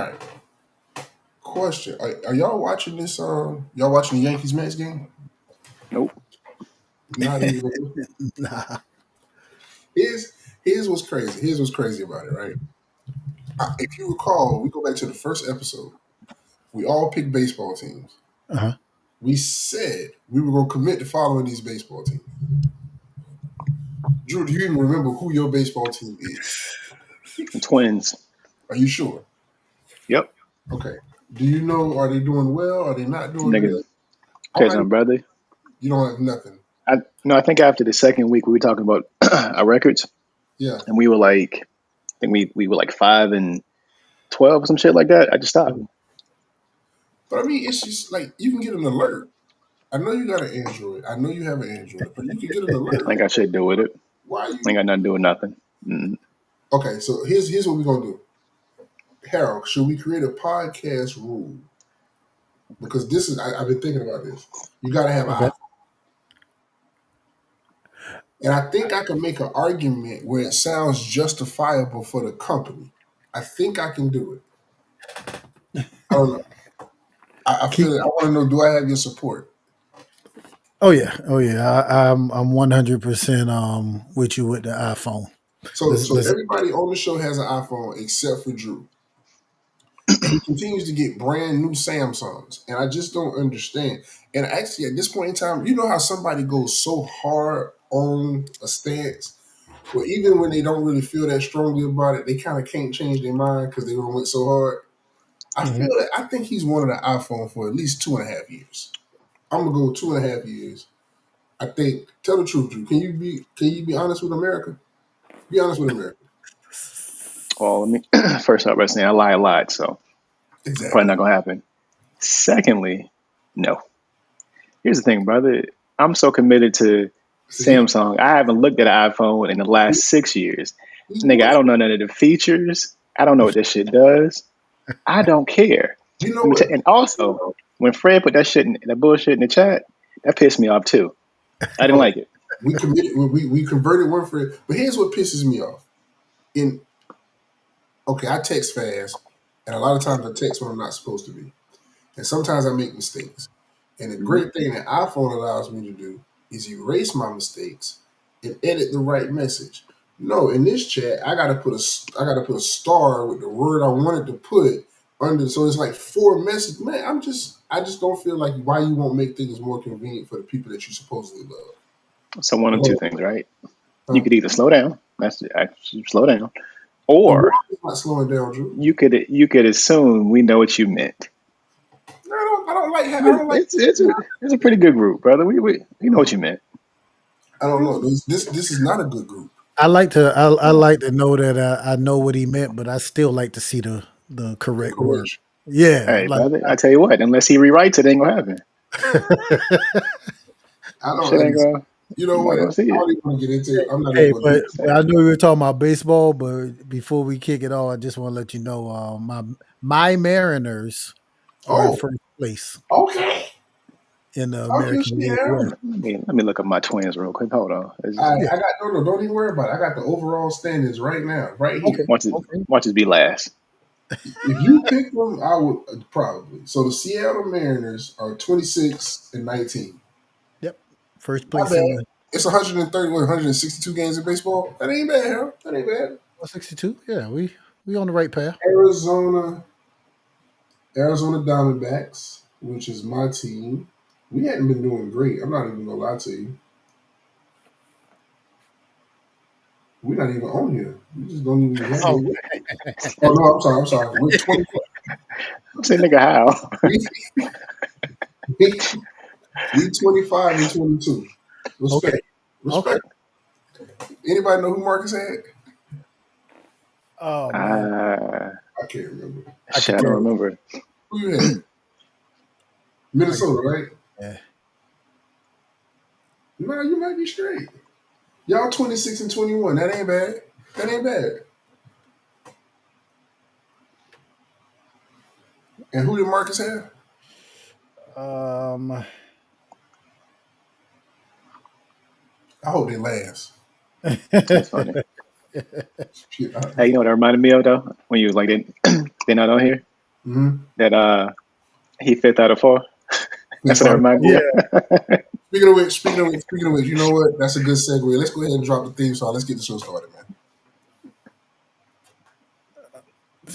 right. Question: Are y'all watching this? Y'all watching the Yankees Mets game? Nope. Not even. Nah. Here's what's crazy. Here's what's crazy about it, right? If you recall, we go back to the first episode. We all picked baseball teams. Uh-huh. We said we were going to commit to following these baseball teams. Drew, do you even remember who your baseball team is? The Twins. Are you sure? Yep. Okay. Do you know? Are they doing well? Are they not doing Niggas. good? Okay, so brother. You don't have nothing. I think after the second week we were talking about our records, Yeah. and we were like, I think we were like 5-12 or some shit like that. I just stopped. But I mean, it's just like you can get an alert. I know you got an Android. I know you have an Android, but you can get an alert. I think I should do with it. Why I you? ain't got nothing to do with nothing. Mm. Okay, so here's what we're gonna do. Harold, should we create a podcast rule? Because this is I've been thinking about this. You got to have an Okay. iPhone, and I think I can make an argument where it sounds justifiable for the company. I think I can do it. I don't know. I feel it. I want to know: do I have your support? Oh yeah. I'm 100% with you with the iPhone. So Let's everybody on the show has an iPhone except for Drew. And he continues to get brand new Samsungs. And I just don't understand. And actually, at this point in time, you know how somebody goes so hard on a stance, where even when they don't really feel that strongly about it, they kind of can't change their mind because they went so hard. I think he's wanted an iPhone for at least 2.5 years. I'm gonna go 2.5 years. I think. Tell the truth, Drew. Can you be honest with America? Be honest with America. Well, let me first start by saying I lie a lot, so Exactly. probably not gonna happen. Secondly, no. Here's the thing, brother. I'm so committed to See, Samsung. I haven't looked at an iPhone in the last 6 years. Nigga, I don't know none of the features. I don't know what this shit does. I don't care. you know what? And also, when Fred put that bullshit in the chat, that pissed me off too. I didn't like it. We committed. We converted one for it. But here's what pisses me off. I text fast, and a lot of times I text when I'm not supposed to be, and sometimes I make mistakes. And the great thing that iPhone allows me to do is erase my mistakes and edit the right message. No, in this chat, I gotta put a star with the word I wanted to put under. So it's like 4 messages. Man, I just don't feel like why you won't make things more convenient for the people that you supposedly love. So one of two things, right? You Huh? could either slow down. That's actually slow down, The or world is not slowing down, Drew. you could assume we know what you meant. I don't like. I don't like. It's a pretty good group, brother. We know what you meant. I don't know. This is not a good group. I like to know that I know what he meant, but I still like to see the correct word. Correction. Yeah, Hey, brother, I tell you what, unless he rewrites it, ain't gonna happen. I don't Shit ain't understand. gonna. You know You're not what? gonna see I it. don't even want to get into it. I'm not even hey, going to but do it. I know we were talking about baseball, but before we kick it off, I just want to let you know my Mariners are in Oh, first place okay. in the Talk your American shit, League Harold. West. Let me look up my Twins real quick. Hold on. Yeah. I got no. Don't even worry about it. I got the overall standings right now, right Okay. here. Okay. Watch it be last. If you pick them, I would probably. So the Seattle Mariners are 26-19. Yep. First Not place bad. in the It's 130, 162 games in baseball. That ain't bad, Harold. That ain't bad. 62. Yeah, we on the right path. Arizona Diamondbacks, which is my team. We hadn't been doing great. I'm not even gonna lie to you. We're not even on here. We just don't even have Oh, it. Oh no, I'm sorry. We're 20. I'm saying, nigga, how? We 25-22. okay. Respect. Okay. Respect. Anybody know who Marcus had? Oh man, Uh, I can't remember. I shit, could I don't tell. remember. Who you had? I could, Minnesota, right? yeah. No, you might be straight. Y'all 26-21. That ain't bad. That ain't bad. And who did Marcus have? Um, I hope they last. That's funny. Shit, Hey, you know what that reminded me of though? When you was like, they're not on here. Mm-hmm. that he fifth out of four. That's Fifth what it out of reminded me Yeah, of. speaking of which, you know what? That's a good segue. Let's go ahead and drop the theme song. Let's get the show started, man.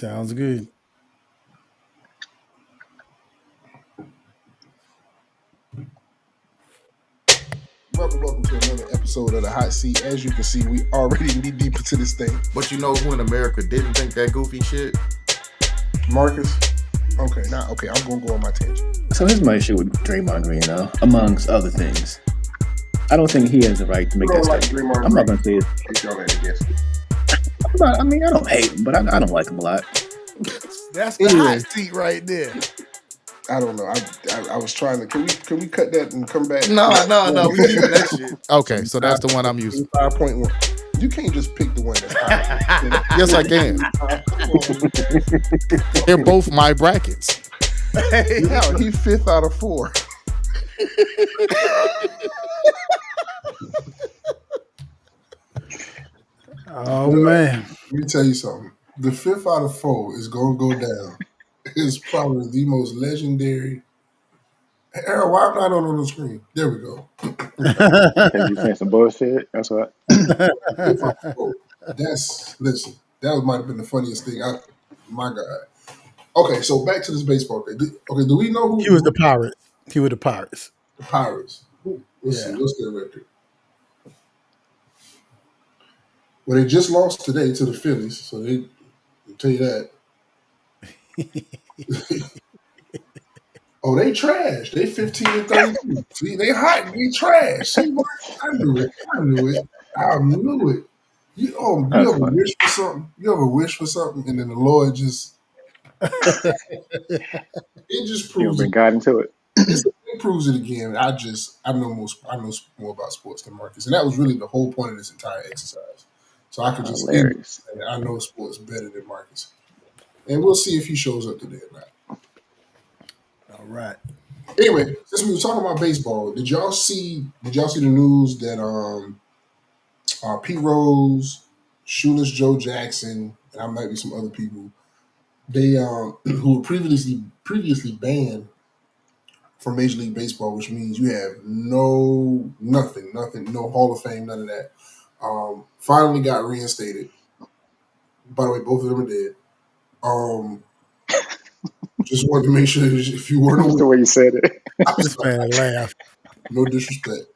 sounds good. Welcome to another episode of the Hot Seat. As you can see, we already knee deep into this thing. But you know who in America didn't think that goofy shit? Marcus. Okay, I'm gonna go on my tangent. So here's my issue with Draymond Green, though, amongst other things. I don't think he has the right to make that statement. I'm not gonna say it. I mean, I don't hate him, but I don't like him a lot. That's the Anyway. hot seat right there. I don't know. I was trying to. Can we cut that and come back? No. We keeping that shit. Okay, so that's the one I'm using. 5.1. You can't just pick the one that's high. Yes, I can. They're both my brackets. Yeah, he fifth out of 4. Oh man. Let me tell you something. The fifth out of 4 is gonna go down. It's probably the most legendary. Harold, why am I not on the screen? There we go. Because you saying some bullshit. That's what. Listen. That might have been the funniest thing. My God. Okay, so back to this baseball thing. Do we know who He was the Pirates. He was the Pirates. The Pirates. Let's see. Yeah. What's their record? Well, they just lost today to the Phillies, so I'll tell you that. Oh, they trash. They 15-32. See, they hot. They trash. See, I knew it. You ever wish for something? You ever wish for something, and then the Lord just it just proves You've been guiding to it. It proves it again. I know more about sports than Marcus, and that was really the whole point of this entire exercise. So I could just Hilarious. I know sports better than Marcus, and we'll see if he shows up today or not. All right. Anyway, since we were talking about baseball, did y'all see the news that Pete Rose, Shoeless Joe Jackson, and I might be some other people, they who were previously banned from Major League Baseball, which means you have nothing, no Hall of Fame, none of that. Finally got reinstated. By the way, both of them are dead. Just wanted to make sure if you weren't That's the way you said it. This man laughed. No disrespect.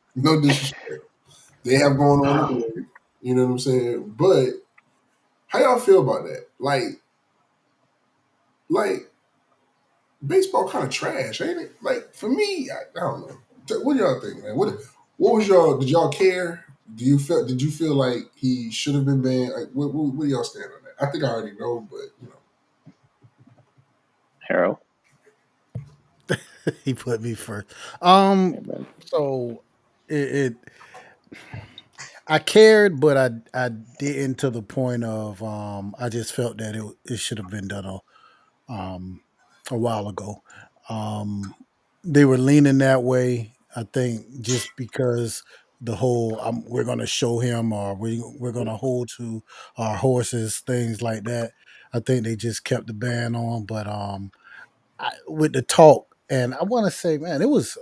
They have gone on. You know what I'm saying? But how y'all feel about that? Like baseball kind of trash, ain't it? Like for me, I don't know. What do y'all think, man? What was y'all? Did y'all care? Did you feel like he should have been banned? Like, what do y'all stand on that? I think I already know, but you know. Harold. He put me first. So I cared, but I didn't to the point of I just felt that it should have been done a while ago. They were leaning that way. I think just because the whole we're going to show him or we're going to hold to our horses, things like that. I think they just kept the ban on, but with the talk, and I want to say, man, it was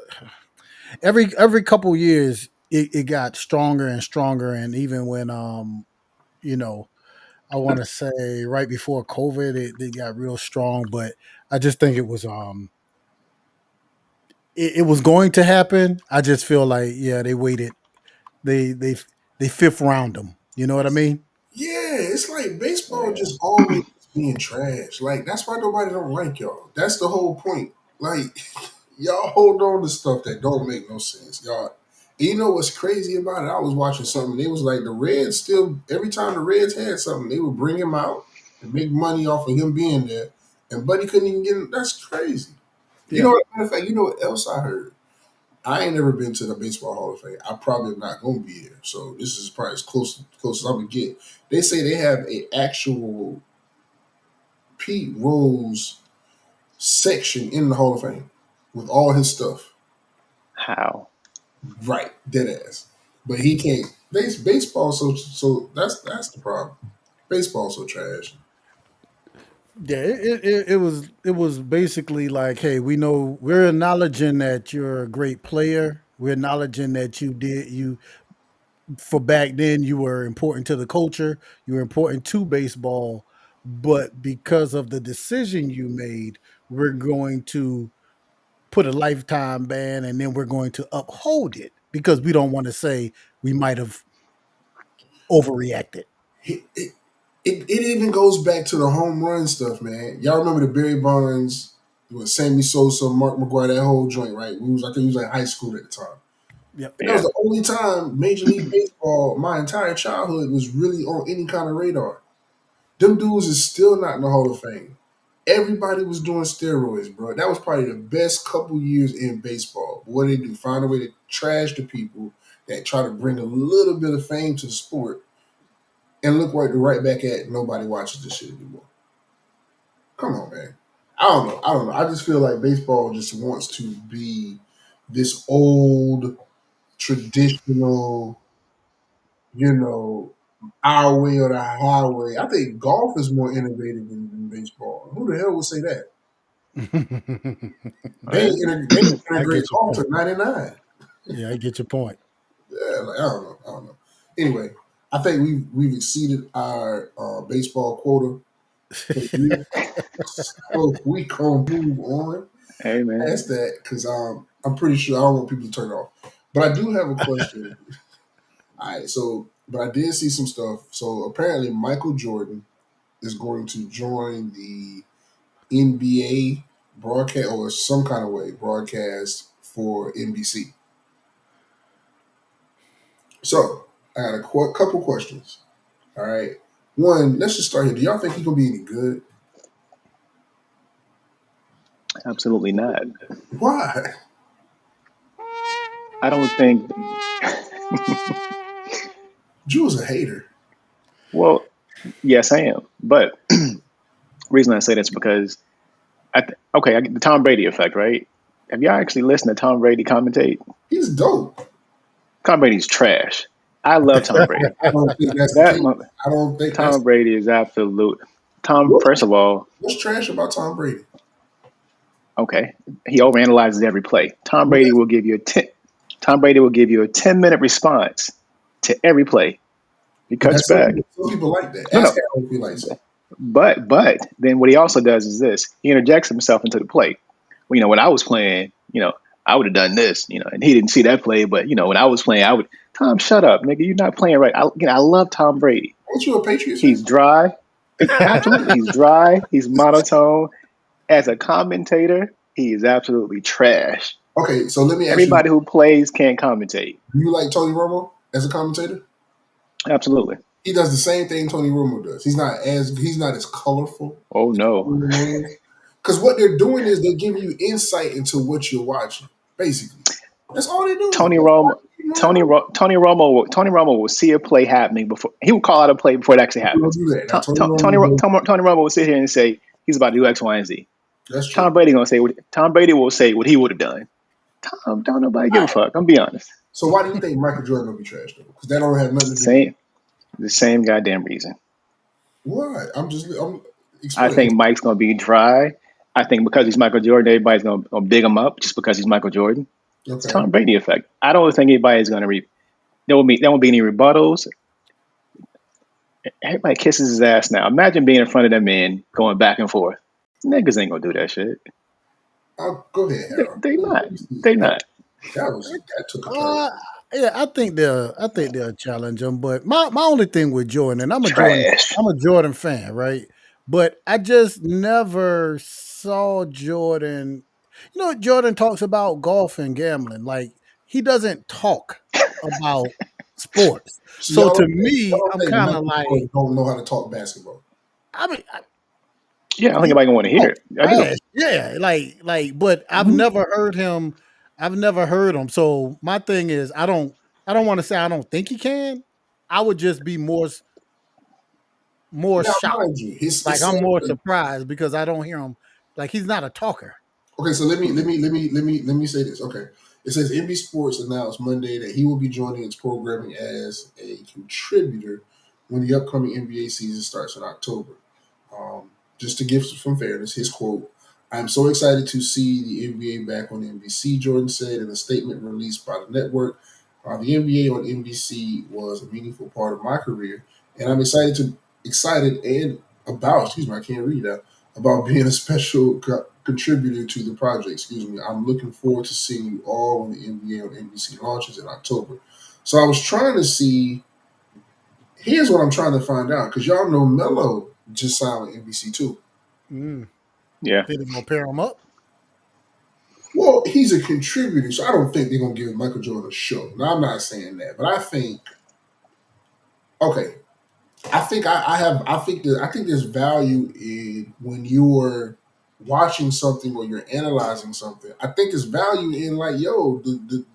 every couple years it got stronger and stronger, and even when you know, I want to say right before COVID, it got real strong, but I just think it was it was going to happen. I just feel like they waited, they fifth round them. You know what I mean? Yeah, it's like baseball just always being trash. Like that's why nobody don't like y'all. That's the whole point. Like y'all hold on to stuff that don't make no sense, y'all. And you know what's crazy about it? I was watching something. It was like the Reds still every time the Reds had something, they would bring him out and make money off of him being there. And Buddy couldn't even get him. That's crazy. Yeah. You know, matter of fact, you know what else I heard? I ain't never been to the Baseball Hall of Fame. I probably am not going to be there. So this is probably as close as I'm going to get. They say they have a actual Pete Rose section in the Hall of Fame with all his stuff. How? Right, dead ass. But he can't. Baseball so that's the problem. Baseball so trash. Yeah, it was basically like, hey, we know we're acknowledging that you're a great player. We're acknowledging that you for back then you were important to the culture, you were important to baseball, but because of the decision you made, we're going to put a lifetime ban and then we're going to uphold it because we don't want to say we might have overreacted. It, it, it even goes back to the home run stuff, man. Y'all remember the Barry Bonds, with Sammy Sosa, Mark McGuire, that whole joint, right? I think he was like high school at the time. Yep. That was Yeah. the only time Major League Baseball, my entire childhood, was really on any kind of radar. Them dudes is still not in the Hall of Fame. Everybody was doing steroids, bro. That was probably the best couple years in baseball. What they do? Find a way to trash the people that try to bring a little bit of fame to the sport, and look right back at nobody watches this shit anymore. Come on, man. I don't know. I just feel like baseball just wants to be this old, traditional, you know, our way or the highway. I think golf is more innovative than baseball. Who the hell would say that? Oh, yeah. They ain't I integrate get your golf to point. 99. Yeah, I get your point. Yeah, like, I don't know. Anyway, I think we've exceeded our baseball quota for the year. So we gonna move on Hey, man. past that because I'm pretty sure I don't want people to turn it off. But I do have a question. All right, so but I did see some stuff. So apparently Michael Jordan is going to join the NBA broadcast or some kind of way broadcast for NBC. So I got a couple questions. All right, one. Let's just start here. Do y'all think he's gonna be any good? Absolutely not. Why? I don't think. Drew's a hater. Well, yes, I am. But reason I say that's because okay, I get the Tom Brady effect, right? Have y'all actually listened to Tom Brady commentate? He's dope. Tom Brady's trash. I love Tom Brady. I don't think that's the That case. I don't think that's Tom Brady is absolute. Tom, what's, first of all, what's trash about Tom Brady. okay, he overanalyzes every play. Tom Well, Brady will give you a 10. Tom Brady will give you a 10-minute response to every play. He but cuts that's back. some people like that. No, Ask no. Harold if he likes it. But then what he also does is this: he interjects himself into the play. Well, when I was playing, I would have done this, and he didn't see that play, but when I was playing, I would. Tom, shut up, nigga! You're not playing right. I love Tom Brady. Aren't you a Patriots fan? He's dry. Absolutely, he's dry. He's monotone. As a commentator, he is absolutely trash. Okay, so let me ask you: Everybody who plays can't commentate. do you like Tony Romo as a commentator? Absolutely. He does the same thing Tony Romo does. He's not as colorful. Oh no. Because what they're doing is they're giving you insight into what you're watching. Basically, that's all they're doing. Tony That's why Romo. you know that Romo. Tony Romo will see a play happening before he will call out a play before it actually Don't happens. do that. Now Tony Romo. Tony Romo will sit here and say he's about to do X, Y, and Z. That's true. Tom Brady will say what he would have done. Tom, don't nobody All give a right. fuck. I'm be honest. So why do you think Michael Jordan will be trash though? Because that don't have nothing to do with Same the same goddamn reason. what. I'm I explaining. think Mike's gonna be dry. I think because he's Michael Jordan, everybody's gonna big him up just because he's Michael Jordan. It's Okay. Tom Brady effect. I don't think anybody's gonna there won't be any rebuttals. Everybody kisses his ass now. Imagine being in front of that man going back and forth. Niggas ain't gonna do that shit. I'll go ahead, They, Harold. they Let not. me see. They not. That took a turn. Uh, yeah, I think they'll challenge him. But my only thing with Jordan, and Trash. I'm a Jordan fan, right? But I just never saw Jordan. Jordan talks about golf and gambling. Like he doesn't talk about sports. So So to y'all me, don't I'm think kind of Michael like, Jordan don't know how to talk basketball? I mean, Yeah, I don't think he anybody gonna want to hear talks it. I do. trash. Yeah, but I've Mhm. never heard him. I've never heard him. So my thing is, I don't want to say I don't think he can. I would just be more Now, shocked. mind you, Like his I'm more son. surprised because I don't hear him. Like he's not a talker. Okay, so let me say this. Okay, it says NB Sports announced Monday that he will be joining its programming as a contributor when the upcoming NBA season starts in October. Um, just to give some fairness, his quote, "I'm so excited to see the NBA back on NBC," Jordan said in a statement released by the network. The NBA on NBC was a meaningful part of my career, and I'm excited and about, excuse me, I can't read that, about being a special contributor to the project. Excuse me. I'm looking forward to seeing you all when the NBA on NBC launches in October. So I was trying to see. Here's what I'm trying to find out, because y'all know Melo just signed with NBC too. Yeah. They gonna pair him up? Well, he's a contributor, so I don't think they're gonna give Michael Jordan a show. Now, I'm not saying that, but I think, okay, I think there's value in when you're watching something or you're analyzing something. I think there's value in, like, yo, the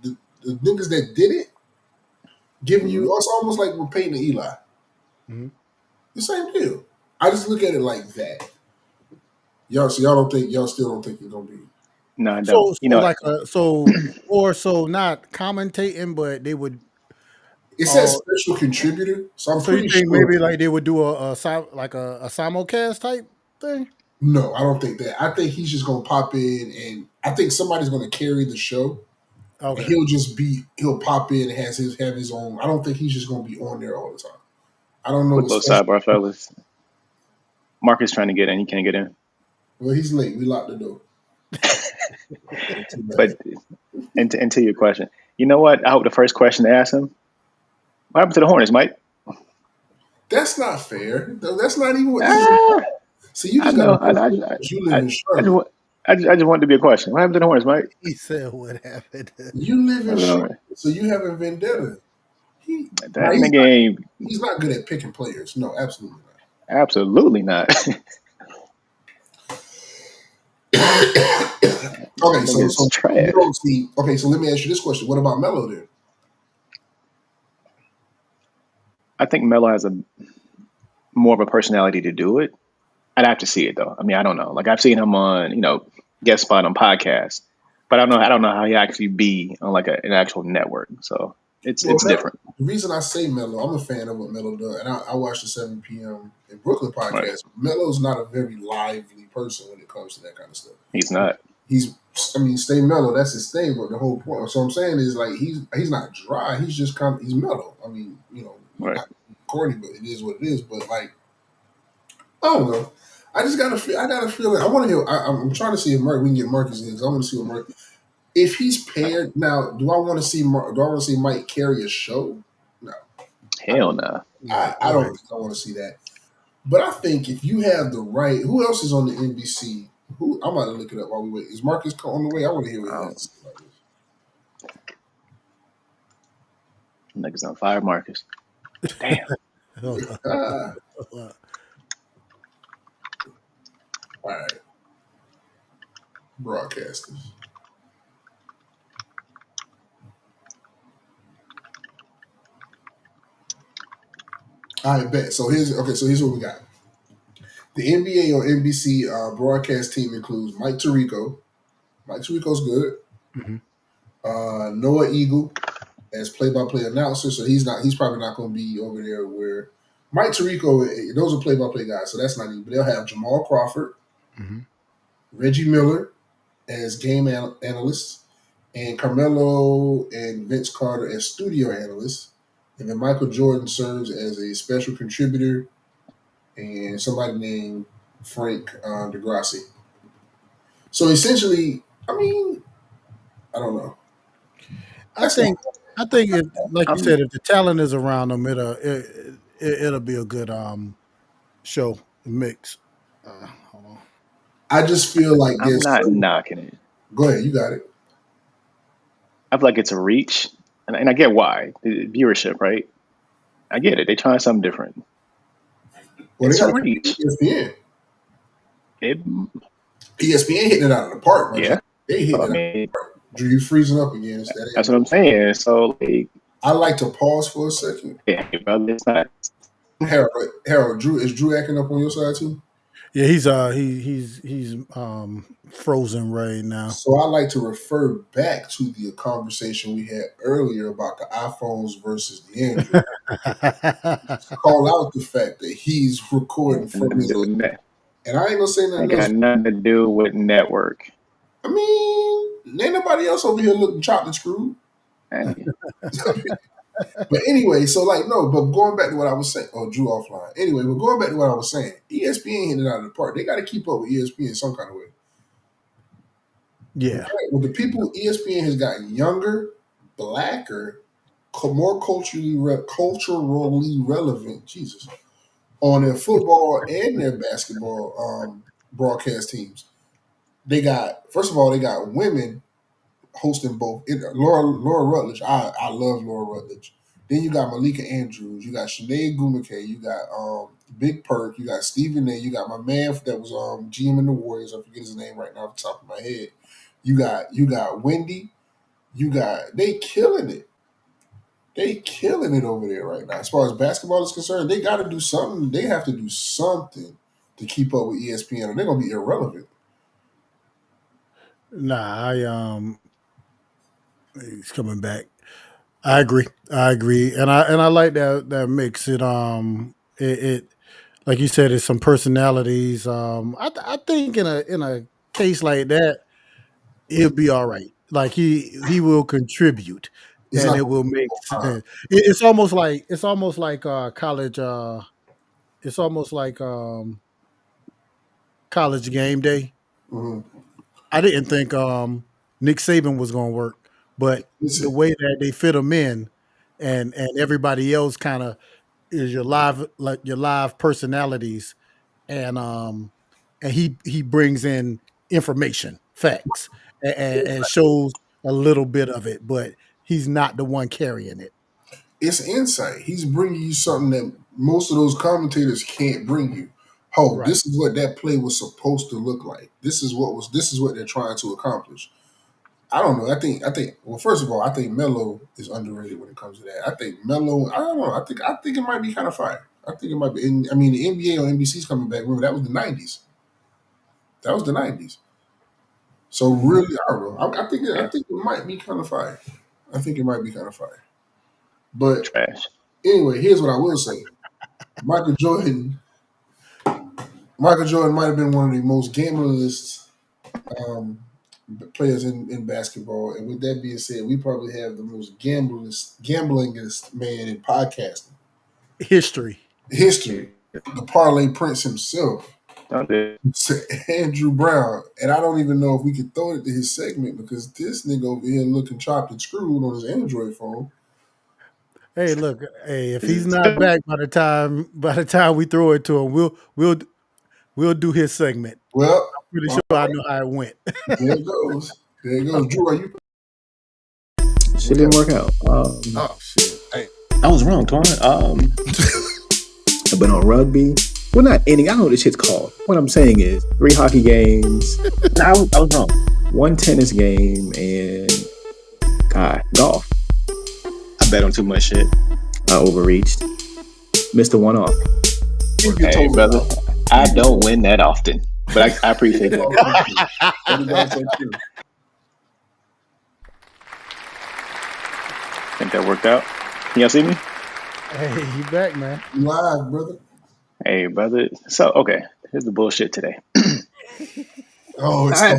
niggas that did it giving you. It's almost like we're Peyton and Eli. Mhm. The same deal. I just look at it like that. Y'all still don't think it's gonna be. No, I don't. So not commentating, but they would. It says special contributor, so I'm So you pretty think sure. maybe like they would do a simulcast type thing? No, I don't think that. I think he's just gonna pop in, and I think somebody's gonna carry the show. Okay. And he'll pop in and have his own. I don't think he's just gonna be on there all the time. I don't know. Quick little sidebar, fellas. Marcus trying to get in. He can't get in. Well, he's late. We locked the door. But and to your question, you know what? I hope the first question to ask him, what happened to the Hornets, Mike? That's not fair. That's not even what. See, you just got. You live in Charlotte. I just wanted to be a question. What happened to the Hornets, Mike? He said, "What happened?" You live in Charlotte, so you have a vendetta. He's not good at picking players. No, absolutely not. Absolutely not. Okay, so trash. You don't see. Okay, so let me ask you this question: what about Melo then? I think Melo has a more of a personality to do it. I'd have to see it though. I mean, I don't know. Like I've seen him on, guest spot on podcasts, but I don't know how he actually be on like an actual network. So it's different. The reason I say Melo, I'm a fan of what Melo does, and I watch the 7 p.m. in Brooklyn podcast. Right. Melo's not a very lively person when it comes to that kind of stuff. He's not. Stay mellow. That's his thing. But the whole point. So I'm saying is like he's not dry. He's just he's mellow. I mean, right. Not corny, but it is what it is. But like, I don't know. I just gotta feel. I gotta feel it. I want to hear. I'm trying to see if we can get Marcus in. Because I want to see what Marcus. If he's paired now, do I want to see? Do I want to see Mike carry a show? No. Hell no. I don't think I want to see that. But I think if you have the right, who else is on the NBC? I'm about to look it up while we wait. Is Marcus on the way? I want to hear what he has to say about this. Niggas on fire, Marcus. Damn. All right. Broadcasters. All right, bet. So here's what we got. The NBA on NBC broadcast team includes Mike Tirico. Mike Tirico's good. Mm-hmm. Noah Eagle as play-by-play announcer, so he's probably not going to be over there where Mike Tirico. Those are play-by-play guys, so that's not even. But they'll have Jamal Crawford, Reggie Miller as game analysts, and Carmelo and Vince Carter as studio analysts, and then Michael Jordan serves as a special contributor, and somebody named Frank DeGrassi. So essentially, I mean, I don't know. I think if, like you said, if the talent is around them, it'll be a good show mix. Hold on. I just feel like I'm not knocking it. Go ahead, you got it. I feel like it's a reach, and I get why. The viewership, right? I get it. They're trying something different. Well, it's a reach. ESPN hitting it out of the park. Yeah, they hitting it out of the park. Drew, you freezing up again? That's what I'm saying. So I like to pause for a second. Yeah, brother, it's not. Harold, is Drew acting up on your side too? Yeah, he's frozen right now. So I like to refer back to the conversation we had earlier about the iPhones versus the Android. Call out the fact that he's recording from his And I ain't gonna say Ain't nothing got else. nothing to do with network. I mean, ain't nobody else over here looking chopped and screwed. Hey, But anyway, so like no, but going back to what I was saying, Drew offline. Anyway, but going back to what I was saying, ESPN hit it out of the park. They got to keep up with ESPN some kind of way. Yeah. With the people, ESPN has gotten younger, blacker, more culturally relevant. Jesus, on their football and their basketball broadcast teams. They got first of all, they got women hosting both. Laura Rutledge, I love Laura Rutledge. Then you got Malika Andrews, you got Sinead Gumake, you got Big Perk, you got Stephen A, you got my man that was GM in the Warriors. I forget his name right now off the top of my head. You got Wendy, they killing it. They killing it over there right now. As far as basketball is concerned, they got to do something. They have to do something to keep up with ESPN, or they're gonna be irrelevant. Nah, he's coming back. I agree, and I like that mix. It like you said, it's some personalities. I think in a case like that, he'll be all right. Like he will contribute, It's and not it gonna will be make all time. sense. It's almost like college. It's almost like college game day. Mhm. I didn't think Nick Saban was going to work, but the Listen, way that they fit him in, and everybody else kind of is your live personalities, and he brings in information, facts, and shows a little bit of it, but he's not the one carrying it. it's insight. He's bringing you something that most of those commentators can't bring you. Oh, Right. this is what that play was supposed to look like. This is what they're trying to accomplish. I don't know. I think well, first of all, I think Melo is underrated when it comes to that. I think Melo, I don't know. I think it might be kind of fire. I think it might be. I mean, the NBA on NBC's coming back. Remember, that was the '90s. That was the '90s. So Mhm. really, I don't know. I think it might be kind of fire. I think it might be kind of fire. But trash. anyway, here's what I will say. Michael Jordan Michael Jordan might have been one of the most gamblingest um, players in basketball. And with that being said, we probably have the most gamblingest man in podcasting History. history. The parlay prince himself, Don't do Andrew Brown. And I don't even know if we could throw it to his segment because this nigga over here looking chopped and screwed on his Android phone. Hey, look. Hey, if he's not it. back by the time we throw it to him, we'll do his segment. Well, Pretty sure I know how it went. there it goes. There it goes. Drew, are you? Shit didn't work out. Oh shit! Hey, I was wrong, Twan. I've been on rugby. Well, not any. I don't know what this shit's called. What I'm saying is 3 hockey games. No, I was wrong. 1 tennis game and golf. I bet on too much shit. I overreached. Missed the one off. You get Hey, told brother, about. I don't win that often, but I appreciate that. That is also true. Think that worked out. Can y'all see me? Hey, you back, man? You live, brother. Hey, brother. So, okay, here's the bullshit today. Oh, it's I,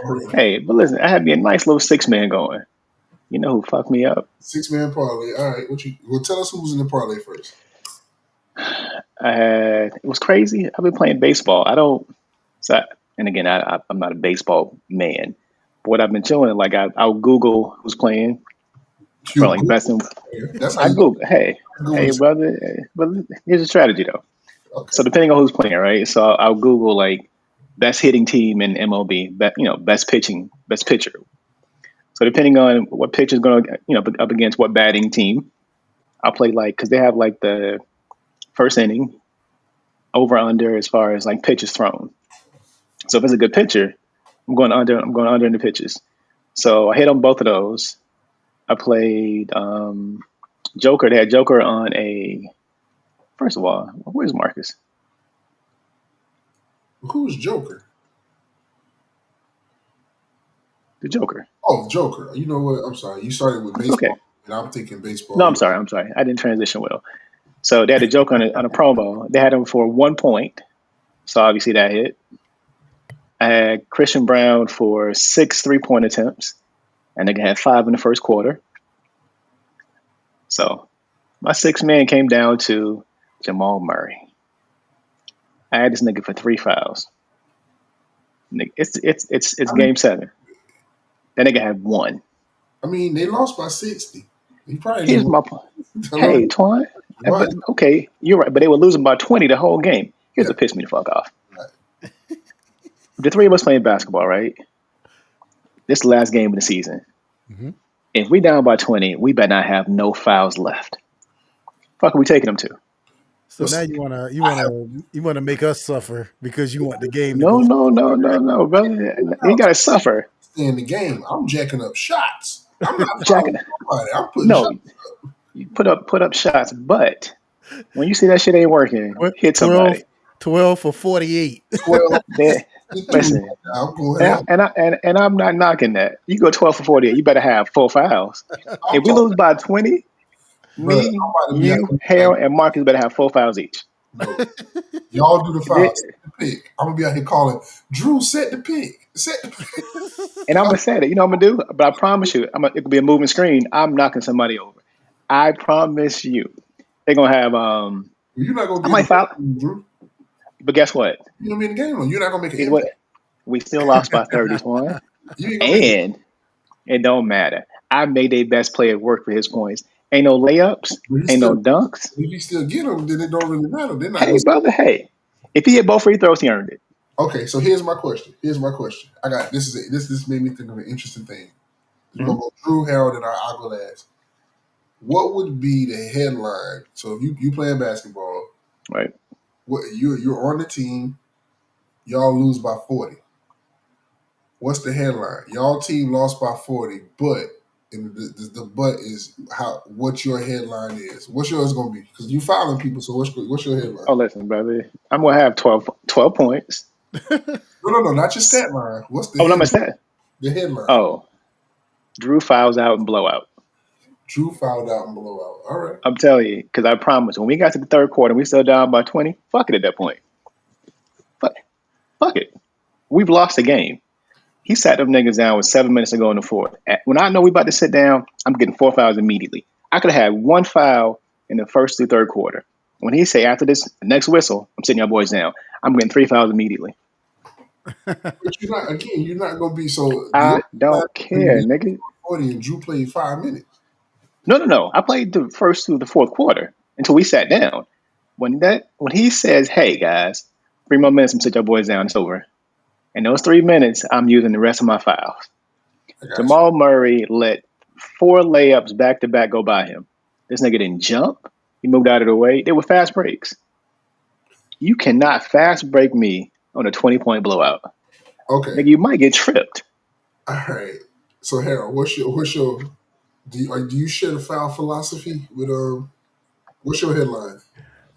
already. hey, but listen, I had me a nice little 6-man going. You know who fucked me up? 6-man parlay. All right, well tell us who was in the parlay first. It was crazy. I've been playing baseball. I don't. So, and again, I'm not a baseball man. But what I've been doing, like I'll Google who's playing for You like best. In, That's how I you Google, hey, go hey, into brother. But here's a strategy though. okay. So depending on who's playing, right? So I'll Google like best hitting team in MLB, best pitcher. So depending on what pitcher is going to, up against what batting team, I'll play like because they have like the first inning over under as far as like pitches thrown. So if it's a good pitcher, I'm going under. I'm going under in the pitches. So I hit on both of those. I played Joker. They had Joker on a. First of all, where's Marcus? Who's Joker? The Joker. Oh, Joker. You know what? I'm sorry. You started with That's okay. baseball, and I'm thinking baseball. No, I'm sorry. I'm sorry. I didn't transition well. So they had a Joker on a promo. They had him for 1 point. So obviously that hit. I had Christian Brown for 6 3-point attempts, and nigga had 5 in the first quarter. So my 6 man came down to Jamal Murray. I had this nigga for 3 fouls. It's game 7. That nigga had 1. I mean, they lost by 60. You probably Here's didn't. my point. Hey, Twan. But, okay, you're right. But they were losing by 20 the whole game. Here's what pissed me the fuck off. Right. The 3 of us playing basketball, right? This is the last game of the season. Mhm. If we down by 20, we better not have no fouls left. Fuck are we taking them to? So now you wanna make us suffer because you want the game to No, go. brother. You gotta suffer. Stay in the game. I'm jacking up shots. I'm not Jacking. fouling nobody. I'm putting No, shots. you put up shots, but when you see that shit ain't working, hit 12, somebody. 12 for 48. 12. Listen, I'm going out. and I'm not knocking that. You go 12 for 48, you better have 4 fouls. I'm If we lose by 20, Bro, me, I'm about to be out you, there. Harold, and Marcus better have 4 fouls each. Bro, y'all do the foul. Set the pick. I'm gonna be out here calling Drew. Set the pick. Set the pick. And I'm gonna say that. You know what I'm gonna do? But I promise you, it could be a moving screen. I'm knocking somebody over. I promise you. They're gonna have You're not gonna I be might in the foul. game, Drew. But guess what? You're gonna be in the game. You're not gonna make an Guess what? impact. We still lost by 31. You ain't gonna make it. And it don't matter. I made their best player work for his points. Ain't no layups, ain't no dunks. If you still get them, then it don't really matter. They're not Hey, brother, hey. If he hit both free throws, he earned it. Okay, so here's my question. I got this. This made me think of an interesting thing. We're gonna go Drew, Harold, and I'll go last. What would be the headline? So if you playing basketball, Right. what you're on the team, y'all lose by 40. What's the headline? Y'all team lost by 40, but and the but is what your headline is. What's yours gonna be? Because you fouling people, so what's your headline? Oh, listen, brother. I'm gonna have 12 points. No, not your stat line. What's the not my stat. The headline. Oh. Drew fouls out and blowout. Drew fouled out and blowout. All right. I'm telling you, because I promise, when we got to the third quarter, we still down by 20. Fuck it at that point. Fuck it. We've lost the game. He sat them niggas down with 7 minutes to go in the fourth. When I know we about to sit down, I'm getting 4 fouls immediately. I could have had 1 foul in the first through third quarter. When he say after this next whistle, I'm sitting your boys down, I'm getting 3 fouls immediately. But you're not gonna be so. I don't care, nigga. 40 and Drew played 5 minutes. No. I played the first through the fourth quarter until we sat down. When he says, "Hey guys, 3 more minutes, I'm sit your boys down. It's over." In those 3 minutes, I'm using the rest of my fouls. Jamal Murray let 4 layups back to back go by him. This nigga didn't jump. He moved out of the way. They were fast breaks. You cannot fast break me on a 20-point blowout. Okay. Nigga, you might get tripped. All right. So Harold, what's your do you share the foul philosophy with what's your headline?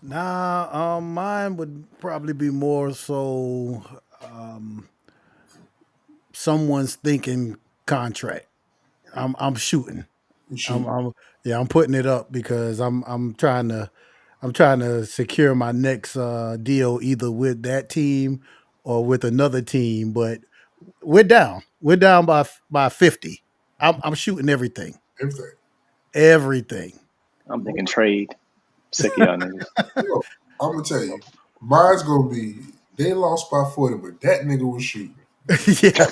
Nah, mine would probably be more so someone's thinking contract. I'm shooting. I'm putting it up because I'm trying to secure my next deal either with that team or with another team. But we're down. We're down by 50. I'm shooting everything. Everything. I'm thinking trade. Sick of y'all niggas. Yo, I'm gonna tell you, mine's gonna be they lost by 40, but that nigga was shooting. Yeah.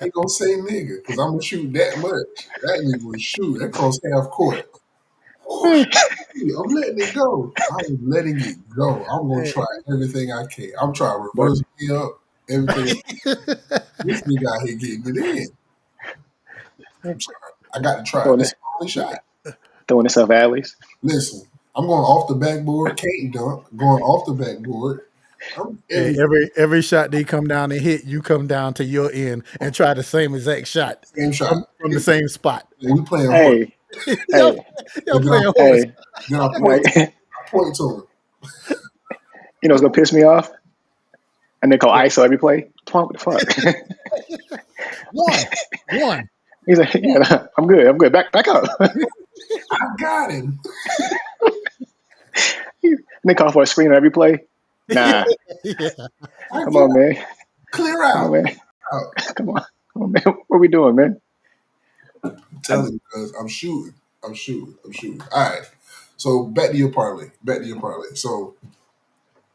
Ain't gonna say nigga because I'm gonna shoot that much. That nigga was shooting. That cost half court. I'm letting it go. I'm letting it go. I'm gonna try everything I can. I'm trying to reverse me up. Everything. This nigga out here getting it in. I got to try it. This is my only shot. Throwing himself alleys. Listen, I'm going off the backboard. Can't dunk. Going off the backboard. Every shot they come down and hit, you come down to your end and try the same exact shot. Same shot. From the same spot. We playing horse. Y'all playing horse. Then I point to him. You know what's gonna piss me off? And they call ISO every play. What the fuck? One. He's like, yeah, I'm good. Back up. I got him. And they call for a screen on every play. Nah, Yeah. come on, man. Clear Come on, out. man. Come on, man. What we doing, man? I'm telling you, because I'm shooting. All right. So back to your parlay. So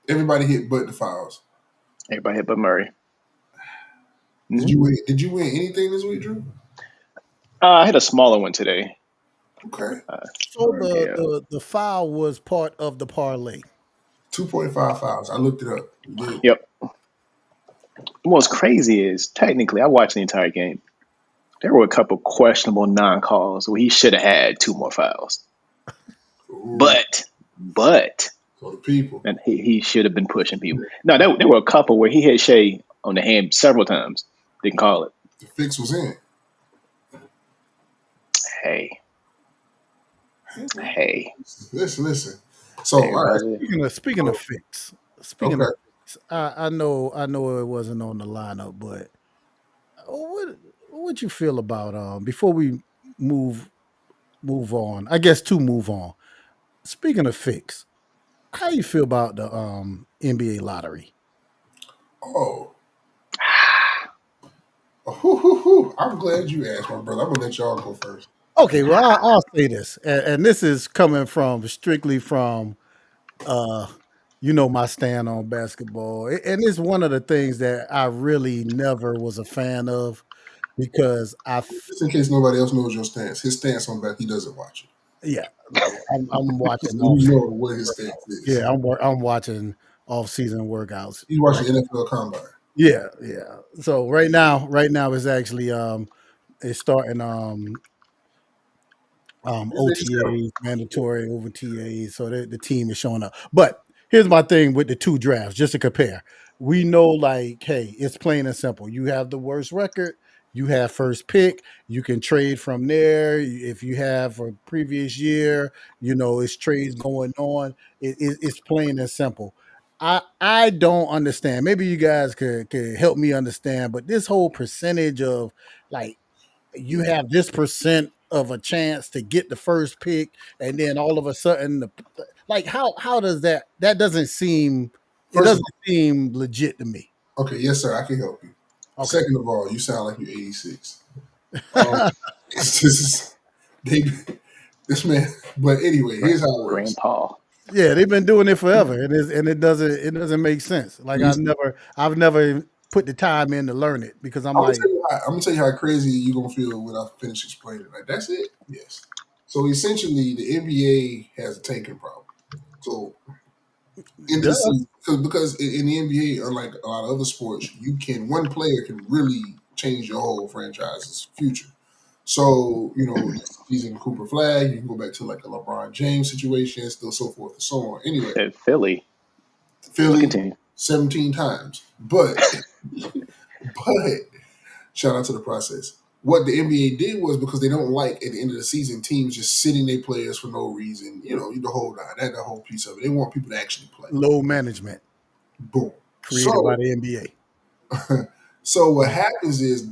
everybody hit but the fouls. Everybody hit but Murray. Did you win? Did you win anything this week, Drew? I had a smaller one today. Okay. So Yeah. the foul was part of the parlay. 2.5 fouls. I looked it up. You did. Yep. What's crazy is technically I watched the entire game. There were a couple questionable non-calls where he should have had 2 more fouls. Ooh. But So the people. and he should have been pushing people. No, there were a couple where he hit Shea on the hand several times. Didn't call it. The fix was in. Hey. Listen. So Hey, all right. Speaking of fix, Okay. I know it wasn't on the lineup, but what you feel about before we move on? I guess to move on. Speaking of fix, how you feel about the NBA lottery? Oh. I'm glad you asked, my brother. I'm gonna let y'all go first. Okay, well I'll say this, and this is coming from strictly from my stand on basketball, and it's one of the things that I really never was a fan of because Just in case nobody else knows your stance, his stance on that he doesn't watch it. yeah, I'm watching So off. you know what his stance is. Yeah, I'm watching off season workouts. He's watching NFL Combine. Yeah. So right now it's actually it's starting OTAs, mandatory OTAs, so the team is showing up. But here's my thing with the 2 drafts, just to compare. We know, like, hey, it's plain and simple. You have the worst record, you have first pick, you can trade from there. If you have a previous year, it's trades going on. It's plain and simple. I don't understand. Maybe you guys could help me understand, but this whole percentage of, like, you have this percent of a chance to get the first pick, and then all of a sudden, like, how does that doesn't seem legit to me. Okay, yes, sir. I can help you. Okay. Second of all, you sound like you're 86. This is this man. But anyway, here's how it works. Grandpa. Yeah, they've been doing it forever, and it doesn't make sense. Like, I've never put the time in to learn it because I'm like, I'm gonna tell you how crazy you're gonna feel when I finish explaining. Like, that's it. Yes. So essentially, the NBA has a tanking problem. So because in the NBA, unlike a lot of other sports, one player can really change your whole franchise's future. So, season Cooper Flag, you can go back to like a LeBron James situation, still so forth and so on. Anyway, At Philly. Philly Continue. 17 times. But shout out to the process. What the NBA did was, because they don't like at the end of the season teams just sitting their players for no reason, the whole nine, that whole piece of it. They want people to actually play. low management Boom. created by the NBA. So what happens is,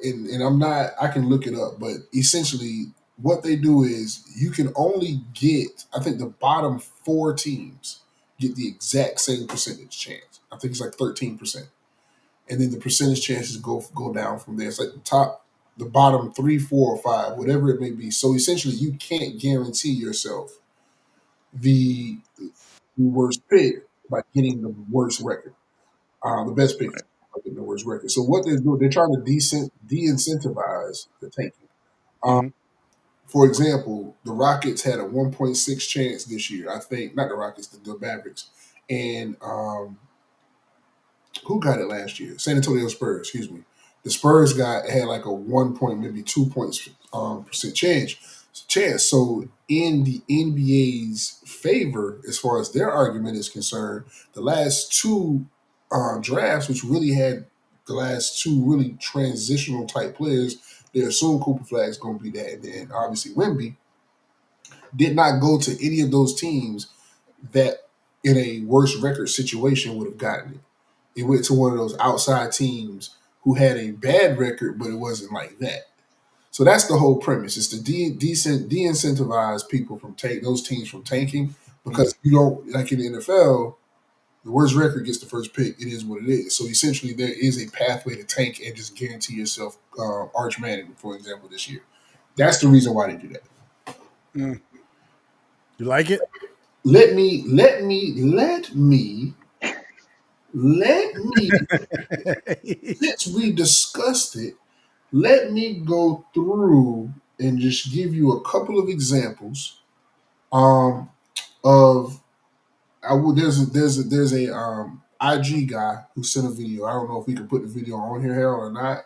and I can look it up, but essentially what they do is you can only get, I think the bottom 4 teams get the exact same percentage chance. I think it's like 13%. And then the percentage chances go down from there. It's like the bottom 3, 4, or 5, whatever it may be. So essentially you can't guarantee yourself the worst pick by getting the worst record. The best pick by getting the worst record. So what they're doing, they're trying to de-incentivize the tanking. For example, the Rockets had a 1.6 chance this year. I think not the Rockets, the Mavericks, and who got it last year? San Antonio Spurs. Excuse me. The Spurs had like a 1 point, maybe 2 points percent chance. So in the NBA's favor, as far as their argument is concerned, the last 2 drafts, which really had the last 2 really transitional type players, they assume Cooper Flag's going to be that, and then obviously Wemby did not go to any of those teams that in a worse record situation would have gotten it. It went to one of those outside teams who had a bad record, but it wasn't like that. So that's the whole premise. It's to de-incentivize people from those teams from tanking, because you don't, like in the NFL, The worst record gets the first pick. It is what it is. So essentially, there is a pathway to tank and just guarantee yourself Arch Manning, for example, this year. That's the reason why they do that. Mm. You like it? Let me. Since we discussed it, let me go through and just give you a couple of examples of there's a IG guy who sent a video. I don't know if we can put the video on here, Harold, or not.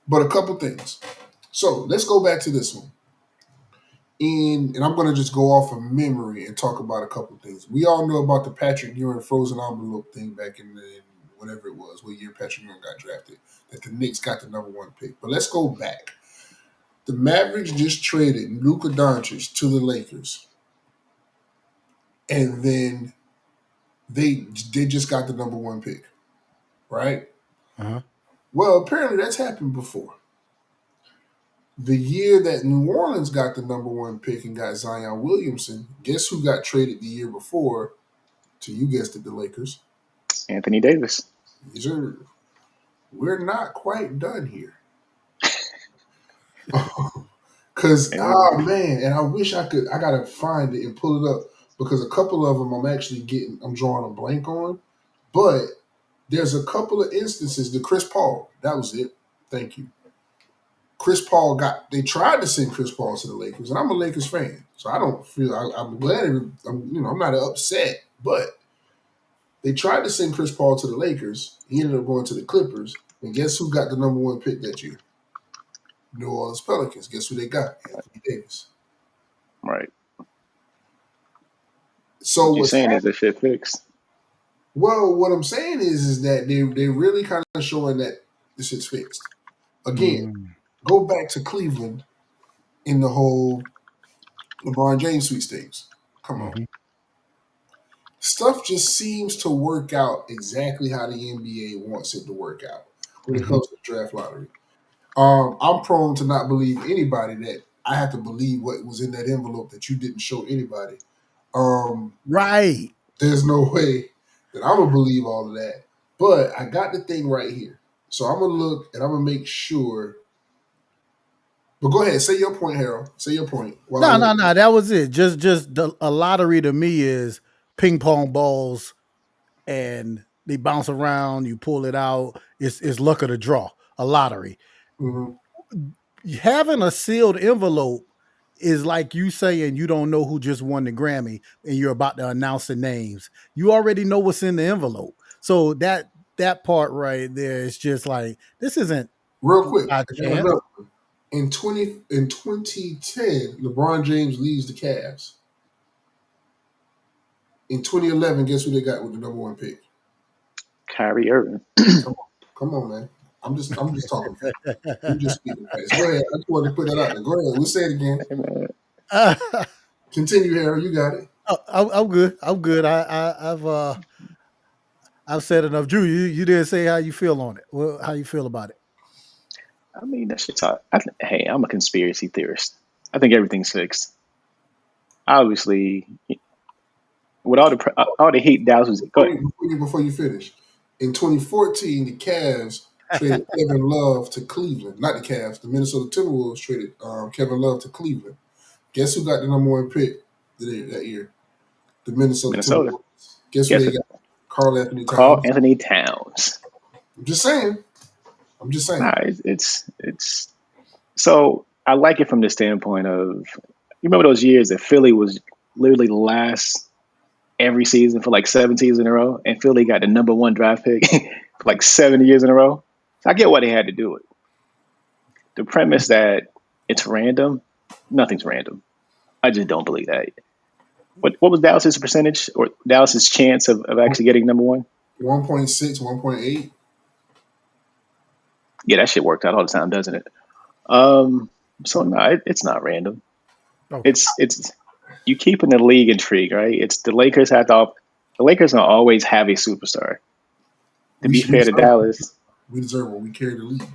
But a couple things. So let's go back to this one. And I'm going to just go off of memory and talk about a couple things. We all know about the Patrick Ewing frozen envelope thing back in whatever it was, what year Patrick Ewing got drafted, that the Knicks got the #1 pick. But let's go back. The Mavericks just traded Luka Doncic to the Lakers. And then they just got the #1 pick, right? Uh-huh. Well, apparently that's happened before. The year that New Orleans got the #1 pick and got Zion Williamson, guess who got traded the year before to, you guessed it, the Lakers? Anthony Davis. Yes, sir. We're not quite done here. Because, oh man, and I wish I could, I got to find it and pull it up because a couple of them I'm drawing a blank on. But there's a couple of instances, the Chris Paul, that was it. Thank you. Chris Paul they tried to send Chris Paul to the Lakers, and I'm a Lakers fan, so I don't feel, I'm glad, I'm not upset, but they tried to send Chris Paul to the Lakers. He ended up going to the Clippers, and guess who got the #1 pick that year? New Orleans Pelicans. Guess who they got? Anthony Davis. Right. So what you're saying is this shit fixed. Well, what I'm saying is that they really kind of showing that this shit's fixed. Again, go back to Cleveland in the whole LeBron James sweepstakes. Come on. Stuff just seems to work out exactly how the NBA wants it to work out when it comes to the draft lottery. I'm prone to not believe anybody that I have to believe what was in that envelope that you didn't show anybody. Right. There's no way that I'm going to believe all of that. But I got the thing right here. So I'm going to look and I'm going to make sure. But go ahead. Say your point, Harold. Say your point. No. That was it. Just a lottery to me is ping pong balls and they bounce around. You pull it out. It's luck of the draw. A lottery. Mm-hmm. Having a sealed envelope is like you saying you don't know who just won the Grammy and you're about to announce the names. You already know what's in the envelope. So that part right there is just like, this isn't real quick. In 2010, LeBron James leads the Cavs. In 2011, guess who they got with the #1 pick? Kyrie Irving. Come on, man. I'm just talking facts. You just speaking facts. Go ahead. I just wanted to put that out there. Go ahead. We'll say it again. Continue, Harold. You got it. I'm good. I've said enough. Drew, you didn't say how you feel on it. Well, how you feel about it? I mean, that shit's hot. Hey, I'm a conspiracy theorist. I think everything's fixed. Obviously, with all the heat Dallas was. Go ahead. Before you finish, in 2014, the Cavs traded Kevin Love to Cleveland. Not the Cavs. The Minnesota Timberwolves traded Kevin Love to Cleveland. Guess who got the #1 pick that year? The Minnesota Timberwolves. Guess who they got? Karl Anthony Towns. I'm just saying. Nah, it's so I like it from the standpoint of, you remember those years that Philly was literally last every season for like 7 seasons in a row, and Philly got the #1 draft pick for like 7 years in a row. So I get why they had to do it. The premise that it's random, nothing's random. I just don't believe that. What was Dallas's percentage or Dallas's chance of actually getting #1? 1.6, 1.8. Yeah, that shit worked out all the time, doesn't it? So no, it's not random. Okay. It's you keeping the league intrigued, right? It's the Lakers the Lakers don't always have a superstar. To be fair to Dallas, we deserve what we carry the league.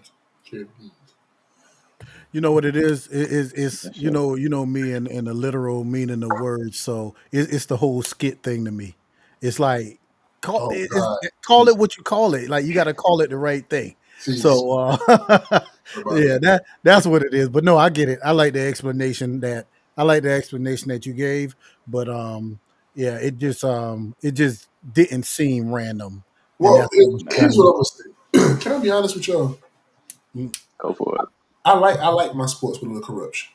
You know what it is? It's you know me and the literal meaning of words. So it's the whole skit thing to me. It's like Oh God. call it what you call it. Like you got to call it the right thing. Jesus. So About yeah, that. that's what it is. But no, I get it. I like the explanation that you gave. But yeah, it just didn't seem random, and Well, that's what was here's throwing what me. I'm gonna say. Can I be honest with y'all? Mm. Go for it. I like my sports with a little corruption.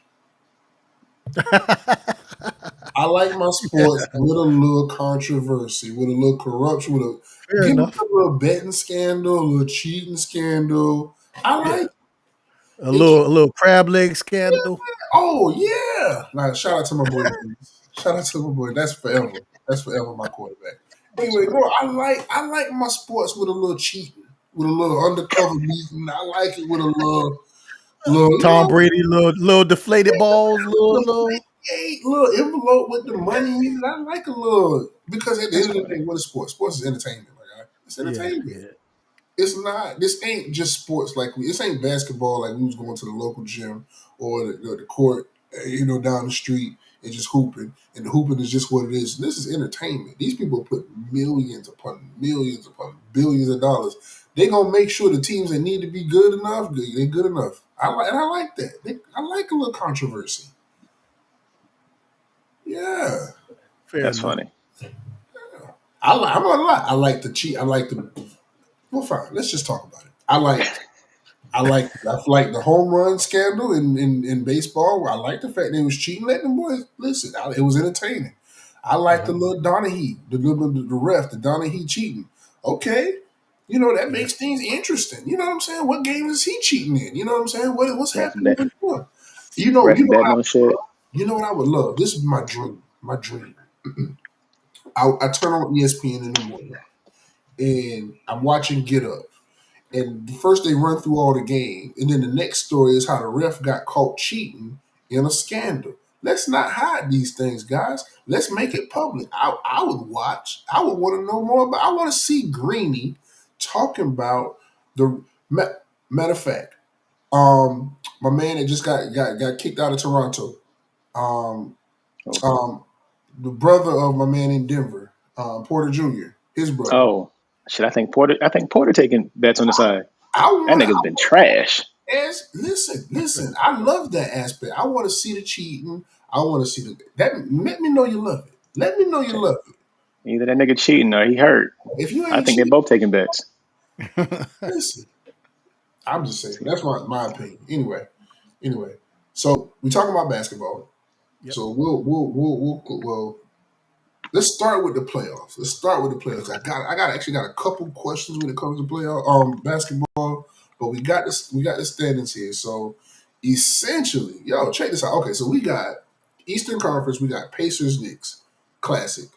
I like my sports with a little controversy, with a little corruption, Fair give me enough. a little betting scandal, a little cheating scandal. I Yeah, like a it. little crab leg scandal. Oh yeah! Now shout out to my boy. Breeze. Shout out to my boy. That's forever. That's forever my quarterback. Anyway, no, I like my sports with a little cheating, with a little undercover meeting. I like it with a Tom little Brady, little deflated balls, little. little envelope with the money in it. I like a little because at the That's end of the funny. day, what is sports? Sports is entertainment, my guy. It's Yeah, entertainment. yeah. It's not. This ain't just sports like this ain't basketball like we was going to the local gym or the court, down the street and just hooping. And the hooping is just what it is. This is entertainment. These people put millions upon billions of dollars. They gonna make sure the teams that need to be good enough, they're good enough. I like that. I like a little controversy. Yeah. Fair That's enough. funny. I'm not lie. I like the cheat. I like the. Well, fine. Let's just talk about it. I like the home run scandal in baseball. I like the fact they was cheating. Let them boys listen. It was entertaining. I like the little Donahue, the ref, the Donahue cheating. Okay, that Yeah. makes things interesting. You know what I'm saying? What game is he cheating in? You know what I'm saying? What's Ref happening bet, with him? ref betting on shit. You know what I would love. This is my dream. My dream. I turn on ESPN in the morning and I'm watching Get Up. And first they run through all the game, and then the next story is how the ref got caught cheating in a scandal. Let's not hide these things, guys. Let's make it public. I would watch. I would want to know more about. I want to see Greeny talking about the matter of fact. My man that just got kicked out of Toronto. Um, Oh, um, the brother of my man in Denver, Porter Jr. His brother. oh, shit. I think Porter taking bets on the side. I That want nigga's to. been trash. Listen. I love that aspect. I want to see the cheating. I want to see that. Let me know you love it. Let me know you love it. Either that nigga cheating or he hurt. If you I ain't think they're cheating, both taking bets. listen. I'm just saying. That's my opinion. Anyway. So we talking about basketball. Yep. So we'll let's start with the playoffs. I actually got a couple questions when it comes to playoff basketball, but we got the standings here. So essentially, check this out. Okay, so we got Eastern Conference, we got Pacers Knicks. Classic.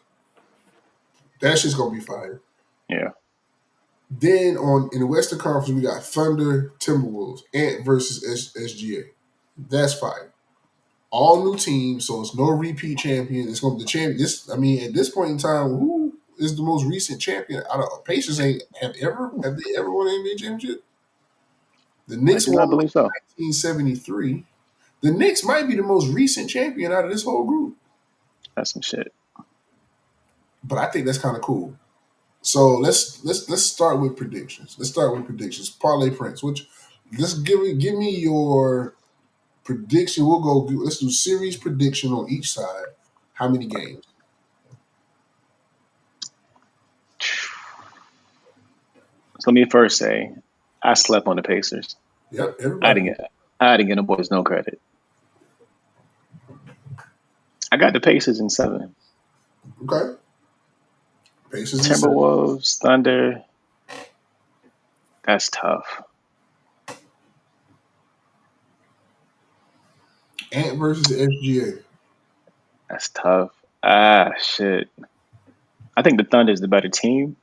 That's just gonna be fire. Yeah. Then in the Western Conference, we got Thunder, Timberwolves, Ant versus SGA. That's fire. All new teams, so it's no repeat champion. It's going to be the champion. At this point in time, who is the most recent champion? I don't. Pacers have they ever won an NBA championship? The I Knicks do won not in believe so. 1973. The Knicks might be the most recent champion out of this whole group, That's some shit. but I think that's kind of cool. So let's start with predictions. Parlay Prince, which let's give me your prediction. We'll go. Let's do series prediction on each side. How many games? So let me first say, I slept on the Pacers. Yep, I everybody. didn't get, I didn't get the boys no credit. I got the Pacers in 7. Okay. Pacers and seven. Timberwolves, Thunder. That's tough. Ant versus SGA. That's tough. Ah, shit. I think the Thunder is the better team,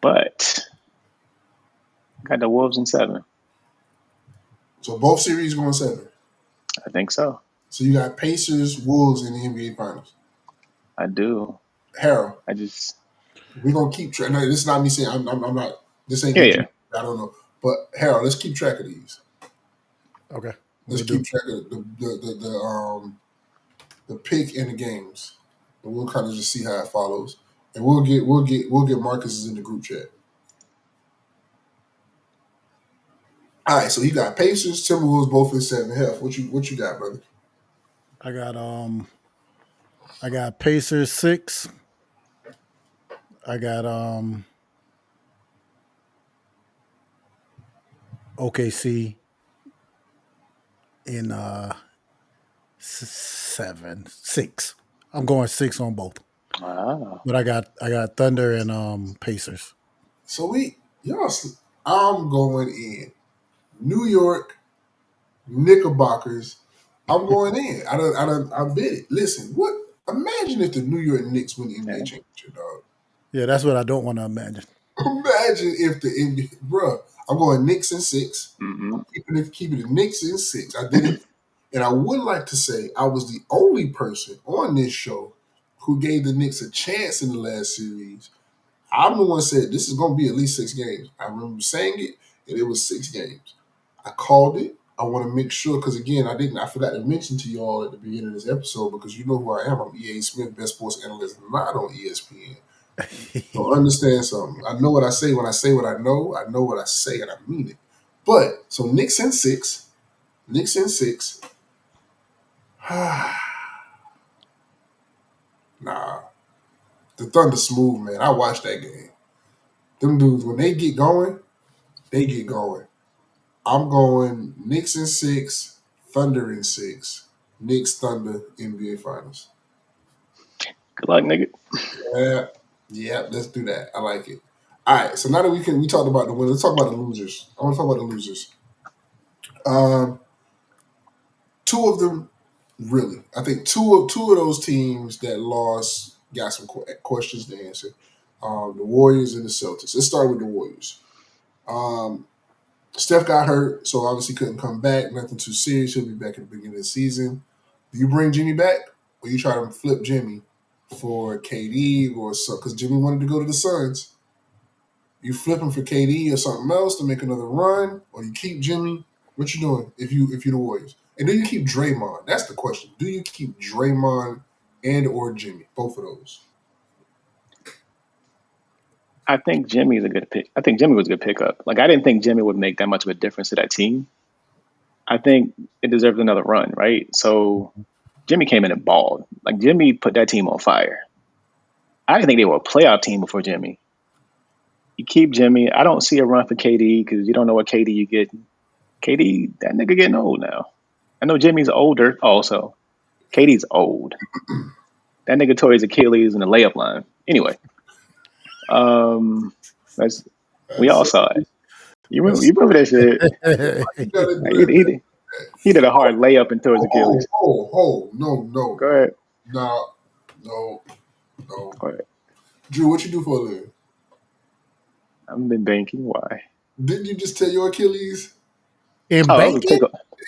but I got the Wolves in 7. So both series going seven. I think so. So you got Pacers, Wolves in the NBA Finals. I do. Harold, I just, we're gonna keep track. No, this is not me saying I'm not. This ain't yeah, good. yeah. I don't know, but Harold, let's keep track of these. Okay. Let's We'll do. keep track of the pick and the games, and we'll kind of just see how it follows. And we'll get Marcus's in the group chat. All right, so you got Pacers, Timberwolves, both in 7.5. What you got, brother? I got Pacers 6. I got OKC in 6. I'm going 6 on both. Wow. But I got Thunder and Pacers. So I'm going in New York Knickerbockers. I'm going in. I bet it. Listen, what? Imagine if the New York Knicks win the NBA championship, dog. Yeah, that's what I don't want to imagine. Imagine if the NBA, bro. I'm going Knicks in 6. Mm-hmm. I'm keeping the Knicks in 6. I did it, and I would like to say I was the only person on this show who gave the Knicks a chance in the last series. I'm the one who said this is going to be at least 6 games. I remember saying it, and it was 6 games. I called it. I want to make sure because again, I forgot to mention to you all at the beginning of this episode because you know who I am. I'm EA Smith, best sports analyst, not on ESPN. So understand something. I know what I say when I say what I know. I know what I say and I mean it. But so Knicks in 6. Knicks in 6. Nah. The Thunder smooth, man. I watched that game. Them dudes, when they get going, they get going. I'm going Knicks in 6, Thunder in 6. Knicks, Thunder, NBA Finals. Good luck, nigga. Yeah, let's do that. I like it. All right, so now that we talked about the winners, let's talk about the losers. I want to talk about the losers. Two of them, really. I think two of those teams that lost got some questions to answer. The Warriors and the Celtics. Let's start with the Warriors. Steph got hurt, so obviously couldn't come back. Nothing too serious. He'll be back at the beginning of the season. Do you bring Jimmy back, or you try to flip Jimmy for KD or so? Because Jimmy wanted to go to the Suns. You flip him for KD or something else to make another run, or you keep Jimmy. What you doing if you're the Warriors? And do you keep Draymond? That's the question. Do you keep Draymond and or Jimmy? Both of those. I think Jimmy's a good pick. I think Jimmy was a good pickup. Like I didn't think Jimmy would make that much of a difference to that team. I think it deserves another run, right? So Jimmy came in and balled. Like Jimmy put that team on fire. I didn't think they were a playoff team before Jimmy. You keep Jimmy. I don't see a run for KD because you don't know what KD you get. KD, that nigga getting old now. I know Jimmy's older also. KD's old. That nigga tore his Achilles in the layup line. Anyway, we all saw it. You remember that shit? He did a hard layup and tore his Achilles. No. Go ahead. No. Go ahead. Drew, what you do for a living? I've been banking. Why? Didn't you just tear your Achilles? In banking?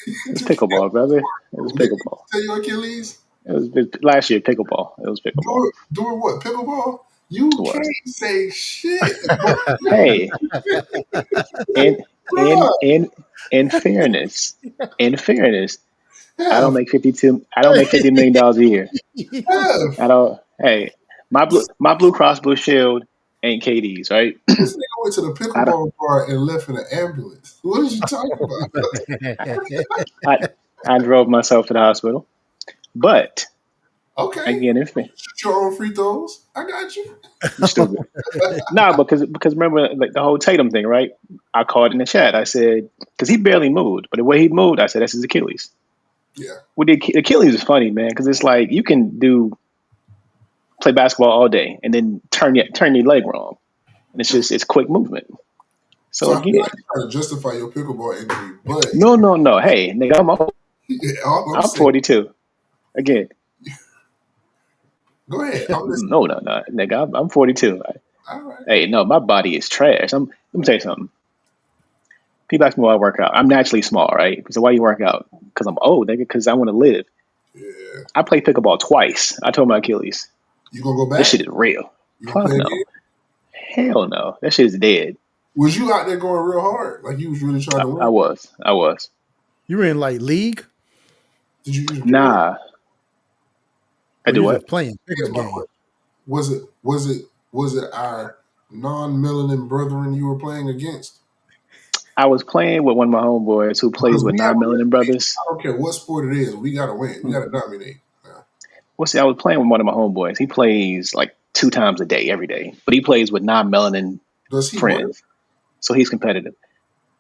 It was pickleball, brother. It was pickleball. Tear your Achilles? It was last year. Pickleball. It was pickleball. Doing what? Pickleball? You can't say shit. Hey, in fairness, I don't make $50 million a year. I don't. Hey, my Blue Cross Blue Shield ain't KD's, right? This nigga went to the pickleball bar and left in an ambulance. What are you talking about? I drove myself to the hospital, but okay. Again, if shoot your own free throws, I got you. You stupid. Nah, because remember like the whole Tatum thing, right? I called in the chat. I said because he barely moved, but the way he moved, I said that's his Achilles. Yeah. Well, the Achilles is funny, man, because it's like you can play basketball all day and then turn your leg wrong, and it's quick movement. So again, you're trying to justify your pickleball injury, but no. Hey, nigga, I'm old. I'm 42. Again. Go ahead. No, nigga, I'm 42. All right. Hey, no, my body is trash. Let me tell you something. People ask me why I work out. I'm naturally small, right? So why you work out? Because I'm old, nigga. Because I want to live. Yeah. I played pickleball twice. I tore my Achilles. You gonna go back? This shit is real. Fuck no. Hell no. That shit is dead. Was you out there going real hard? Like you was really trying to win? I was. You were in like league? Did you use Nah. I do what? Playing. Was it was it our non-melanin brethren you were playing against? I was playing with one of my homeboys who plays Because with we have to non-melanin win. brothers. I don't care what sport it is. We got to win. We got to dominate. Yeah. Well, see, I was playing with one of my homeboys. He plays like 2 times a day, every day, but he plays with non-melanin Does he work friends, so he's competitive.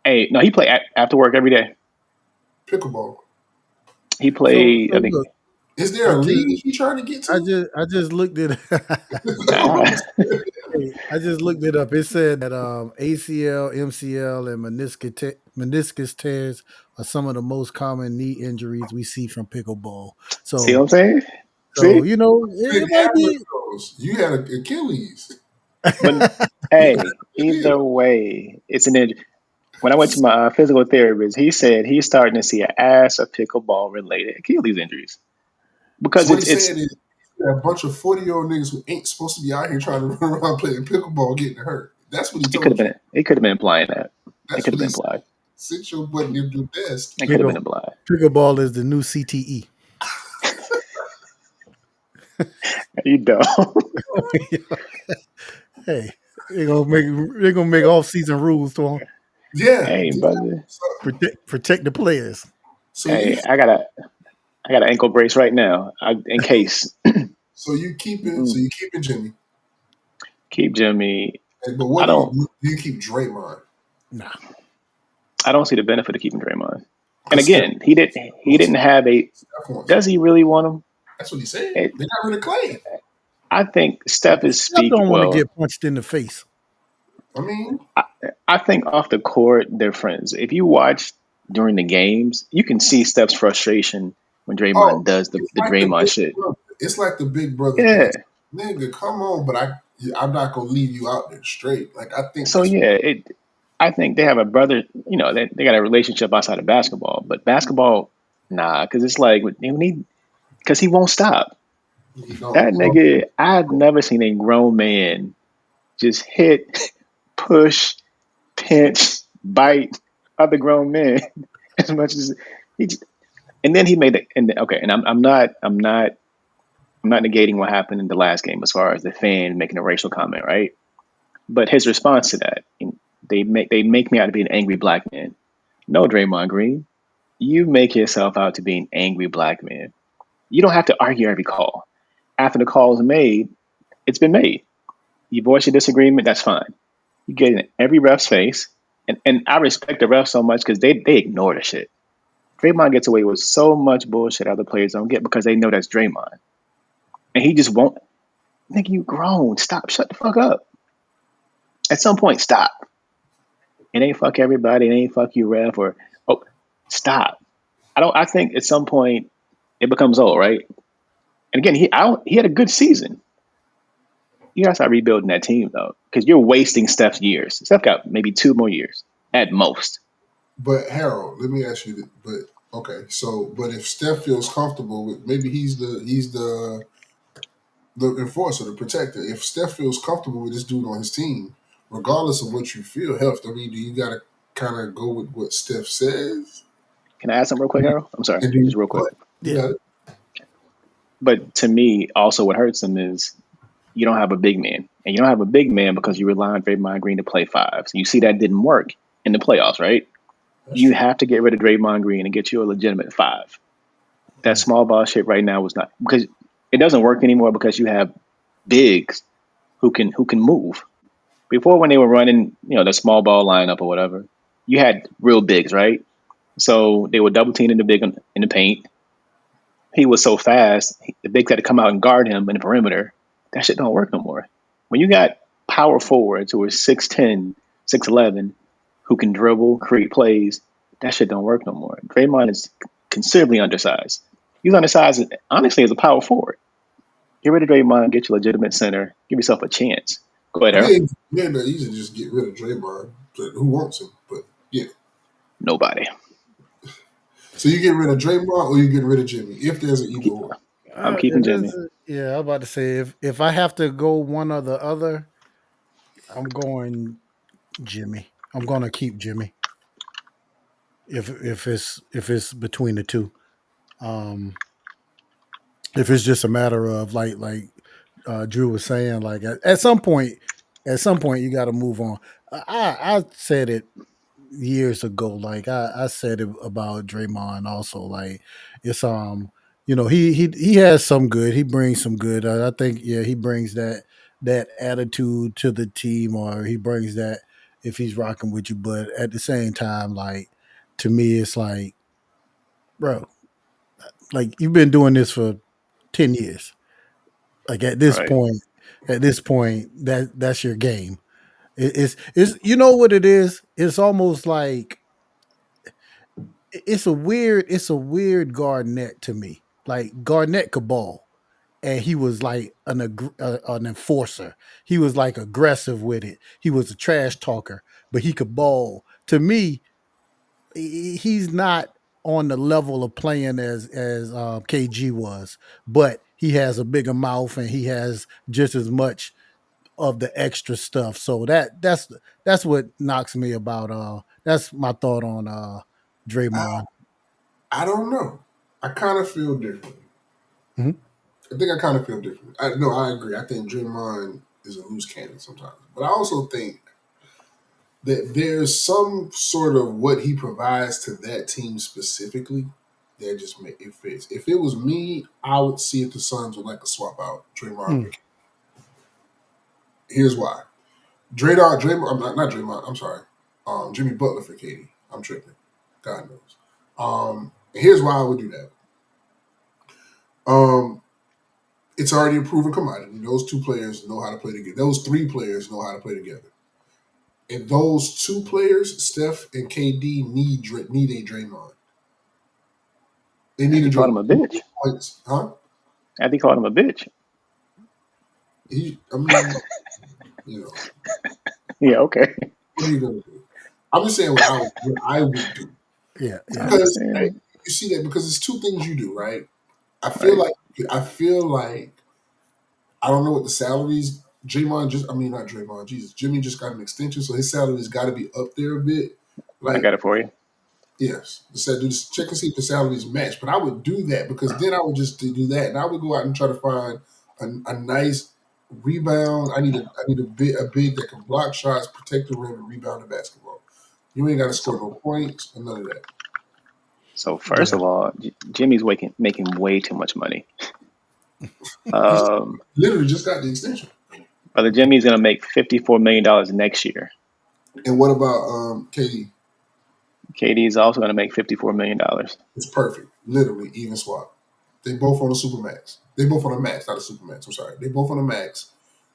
Hey, no, he play after work every day. pickleball? He So played, I think. look, Is there I a just league he trying to get to? I just looked it. Uh, I just looked it up. It said that ACL, MCL, and meniscus tears are some of the most common knee injuries we see from pickleball. see what So, I'm saying? so See, you know, Big it might average be. goes. You had an Achilles. but You got hey, still. either way, it's an injury. When I went to my physical therapist, he said he's starting to see an ass of pickleball related Achilles injuries So because what it's he's it's saying is a bunch of 40-year-old niggas who ain't supposed to be out here trying to run around playing pickleball getting hurt. That's what he it could have told you. been implying that. It That's could what have he been said. implied. Sit your butt in your desk. It could have been Pickle, implied. pickleball is the new CTE. You dumb. Hey, they're gonna make off season rules to Yeah. Hey, Yeah. brother. So, protect the players. so you Hey, I got an ankle brace right now in case. so you keeping Jimmy. Keep Jimmy. But what I don't do you keep Draymond? Nah, I don't see the benefit of keeping Draymond. And Because Steph again, he wants him. didn't have a. Steph wants him. Does he really want him? That's what he said. It, They got rid of Clay. I think Steph is Steph don't want to well. get punched in the face. I mean, I, I think off the court they're friends. If you watch during the games, you can see Steph's frustration when oh, Draymond does it's the like the Draymond big shit. brother. It's like the big brother thing. Yeah. It's like, nigga, come on, but I'm not gonna leave you out there straight. Like I think So that's yeah, I think they have a brother. You know, they got a relationship outside of basketball, but basketball, nah, because it's like because he won't stop. he don't. That nigga, I've never seen a grown man just hit, push, pinch, bite other grown men as much as he. And then he made it. And okay, and I'm not negating what happened in the last game as far as the fan making a racial comment, right? But his response to that, they make me out to be an angry black man. No, Draymond Green, you make yourself out to be an angry black man. You don't have to argue every call. After the call is made, it's been made. You voice your disagreement, that's fine. You get in every ref's face, and I respect the refs so much because they ignore the shit. Draymond gets away with so much bullshit other players don't get because they know that's Draymond, and he just won't. Nigga, you grown. Stop. Shut the fuck up. At some point, stop. It ain't fuck everybody. It ain't fuck you, ref. Or oh, stop. I don't. I think at some point it becomes old, right? And again, he had a good season. You gotta start rebuilding that team though, because you're wasting Steph's years. Steph got maybe 2 more years at most. But Harold, let me ask you. But okay, so but if Steph feels comfortable with, maybe he's the enforcer, the protector. If Steph feels comfortable with this dude on his team, regardless of what you feel, health. I mean, do you gotta kind of go with what Steph says? Can I add something real quick, Harold? I'm sorry, And do just real quick. what? You Yeah. got it. But to me, also what hurts them is you don't have a big man, and you don't have a big man because you rely on Draymond Green to play five. So you see that didn't work in the playoffs, right? That's You true. have to get rid of Draymond Green and get you a legitimate five. That small ball shit right now was not because it doesn't work anymore because you have bigs who can move. Before when they were running, the small ball lineup or whatever, you had real bigs, right? So they were double teaming the big in the paint. He was so fast, the bigs had to come out and guard him in the perimeter. That shit don't work no more. When you got power forwards who are 6'10", 6'11", who can dribble, create plays, that shit don't work no more. Draymond is considerably undersized. He's undersized, honestly, as a power forward. Get rid of Draymond, get your legitimate center, give yourself a chance. Go ahead, Harold. Yeah, yeah, no, easy to just get rid of Draymond. But who wants him? But yeah. Nobody. So you get rid of Draymond or you get rid of Jimmy? If there's an either or. I'm keeping If Jimmy. yeah, I'm about to say if I have to go one or the other, I'm going Jimmy. I'm gonna keep Jimmy. If it's between the two. Um, if it's just a matter of like Drew was saying. Like at some point, you got to move on. I said it years ago. Like I said it about Draymond also. Like it's he has some good. He brings some good. I think he brings that attitude to the team, or he brings that if he's rocking with you. But at the same time, like to me, it's like, bro, like you've been doing this for 10 years. Like Right. at this point, that's your game. It's you know what it is. It's almost like it's a weird Garnett to me. Like Garnett could ball, and he was like an enforcer. He was like aggressive with it. He was a trash talker, but he could ball. To me, he's not on the level of playing as KG was, but he has a bigger mouth and he has just as much of the extra stuff. So that's what knocks me about. That's my thought on I, Draymond. I don't know. I kind of feel different. Mhm. I think I kind of feel different. No, I agree. I think Draymond is a loose cannon sometimes, but I also think that there's some sort of what he provides to that team specifically that just make it fits. If it was me, I would see if the Suns would like to swap out Draymond. Mm. Here's why. Draymond, I'm not Draymond. I'm sorry. Jimmy Butler for Katie. I'm tripping. God knows. Here's why I would do that. It's already a proven commodity. Those two players know how to play together. Those three players know how to play together. And those two players, Steph and KD, need a Draymond. They need a He called him Draymond. a bitch. Points, huh? He called him a bitch. I mean, you know, Yeah. Okay. what are you gonna do? I'm just saying what I would do. Yeah, I'm yeah. just Because saying. you see that because it's two things you do, right? I feel Right. like I feel like I don't know what the salaries. Draymond not Draymond. Jesus, Jimmy just got an extension, so his salary's got to be up there a bit. I Like, got it for you. yes, said do this, check and see if the salaries match. But I would do that because then I would just do that, and I would go out and try to find a nice rebound. I need a big that can block shots, protect the rim, and rebound the basketball. You ain't got to score So, no points or none of that. so first Yeah. of all, Jimmy's making way too much money. He's Um, literally just got the extension. Brother Jimmy's gonna make $54 million next year. And what about KD? KD's also gonna make $54 million. It's perfect. Literally, even swap. They both on a supermax. They both on a max, not a supermax. I'm sorry. They both on a max.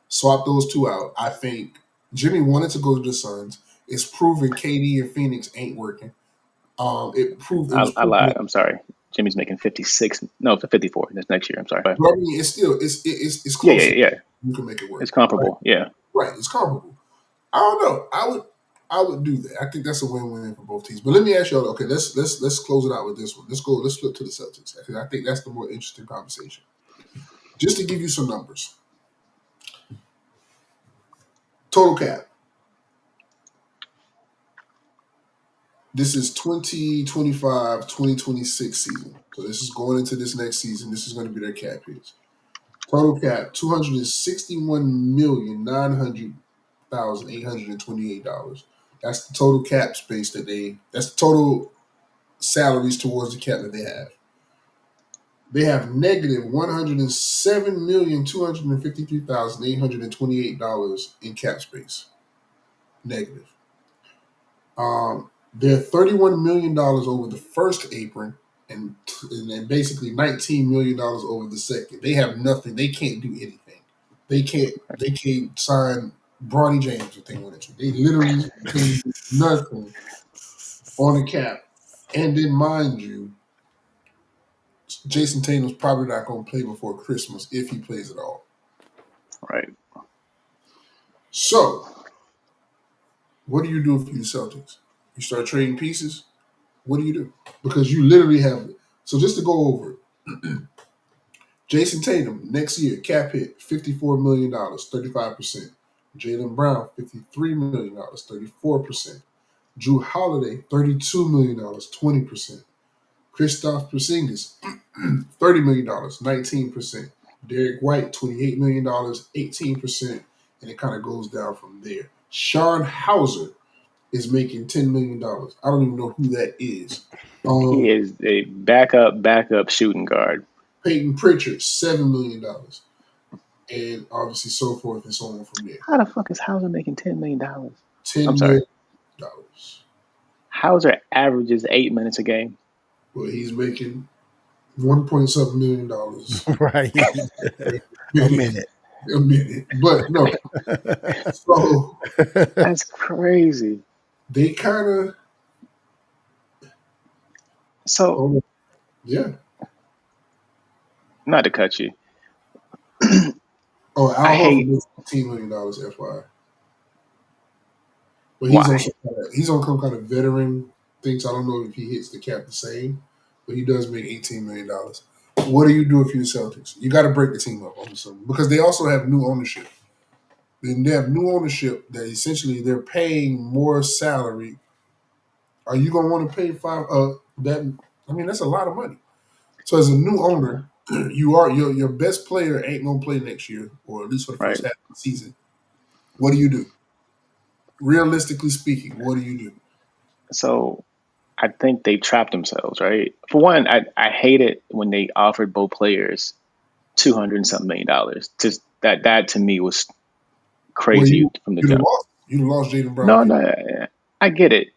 Swap those two out. I think Jimmy wanted to go to the Suns. It's proven KD and Phoenix ain't working. It was I proven. lied. I'm sorry. Jimmy's making 56. No, 54. That's next year. I'm sorry. But I mean, it's still it's Yeah, close. yeah, yeah. You can make it work. It's comparable. Yeah. Right. It's comparable. I don't know. I would do that. I think that's a win-win for both teams. But let me ask y'all. Okay, let's close it out with this one. Let's go. Let's flip to the Celtics because I think that's the more interesting conversation. Just to give you some numbers. Total cap. This is 2025-2026 season. So this is going into this next season. This is going to be their cap hits. Total cap $261,900,828. That's the total cap space that's the total salaries towards the cap that they have. They have negative $107,253,828 in cap space. Negative. They're $31 million over the first apron and then basically $19 million over the second. They have nothing. They can't do anything. They can't sign Bronny James if they wanted to. They literally can do nothing on the cap. And then mind you, Jason Tatum's probably not going to play before Christmas if he plays at all. Right. So, what do you do if you're the Celtics? You start trading pieces? What do you do? Because you literally have. So just to go over it, Jason Tatum next year cap hit $54 million, 35%. Jaylen Brown $53 million, 34%. Drew Holiday $32 million, 20%. Kristaps Porzingis $30 million, 19%. Derek White, $28 million, 18%, and it kind of goes down from there. Sean Hauser is making $10 million. I don't even know who that is. He is a backup shooting guard. Peyton Pritchard, $7 million. And obviously so forth and so on from there. How the fuck is Hauser making $10 million? $10 million. Hauser averages 8 minutes a game. Well, he's making $1.7 million. Right. A minute. A minute. But no. So that's crazy. They kind of. So. Yeah. Not to cut you. Al Horford $15 million, FYI. But he's on some kind of veteran things. I don't know if he hits the cap the same, but he does make $18 million. What do you do if you're the Celtics? You got to break the team up on something because they also have new ownership. Then they have new ownership that essentially they're paying more salary. Are you gonna want to pay that? I mean, that's a lot of money. So as a new owner, your best player ain't gonna play next year, or at least for the first half of the season. What do you do? Realistically speaking, what do you do? So I think they trapped themselves, right? For one, I hate it when they offered both players $200-something million. Just that to me was crazy from the jump. You lost Jaylen Brown. No, I get it,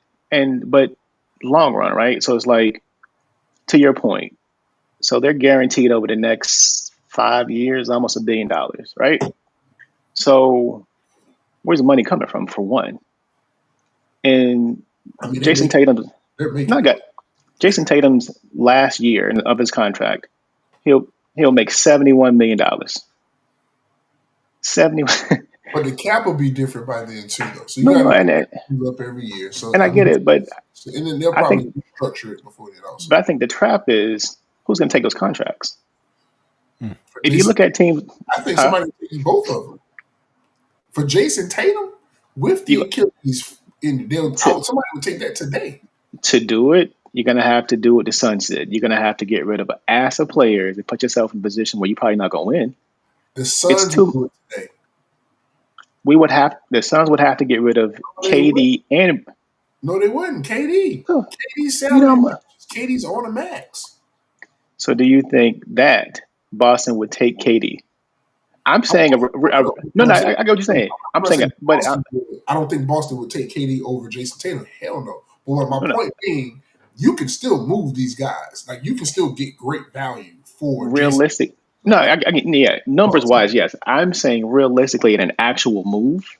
but long run, right? So it's like, to your point. So they're guaranteed over the next 5 years almost $1 billion, right? So where's the money coming from? For one, and Jason Tatum. Jason Tatum's last year of his contract, he'll make $71 million. 70. But the cap will be different by then too, though. So you got to up every year. So and I get it, but and then they'll probably structure it before that also. But I think the trap is who's going to take those contracts. If you look at teams, I think somebody will take both of them. For Jason Tatum with the Achilles, somebody would take that today. To do it, you're going to have to do what the Suns did. You're going to have to get rid of an ass of players and put yourself in a position where you're probably not going to win. The Suns would do it today. The Suns would have to get rid of KD and. No, they wouldn't. KD. KD's salary. KD's on a max. So do you think that Boston would take KD? I'm saying I get what you're saying. I'm saying, but I don't think Boston would take KD over Jason Tatum. Hell no. But my point being, you can still move these guys. Like you can still get great value for realistic. Numbers wise, yes. I'm saying realistically, in an actual move,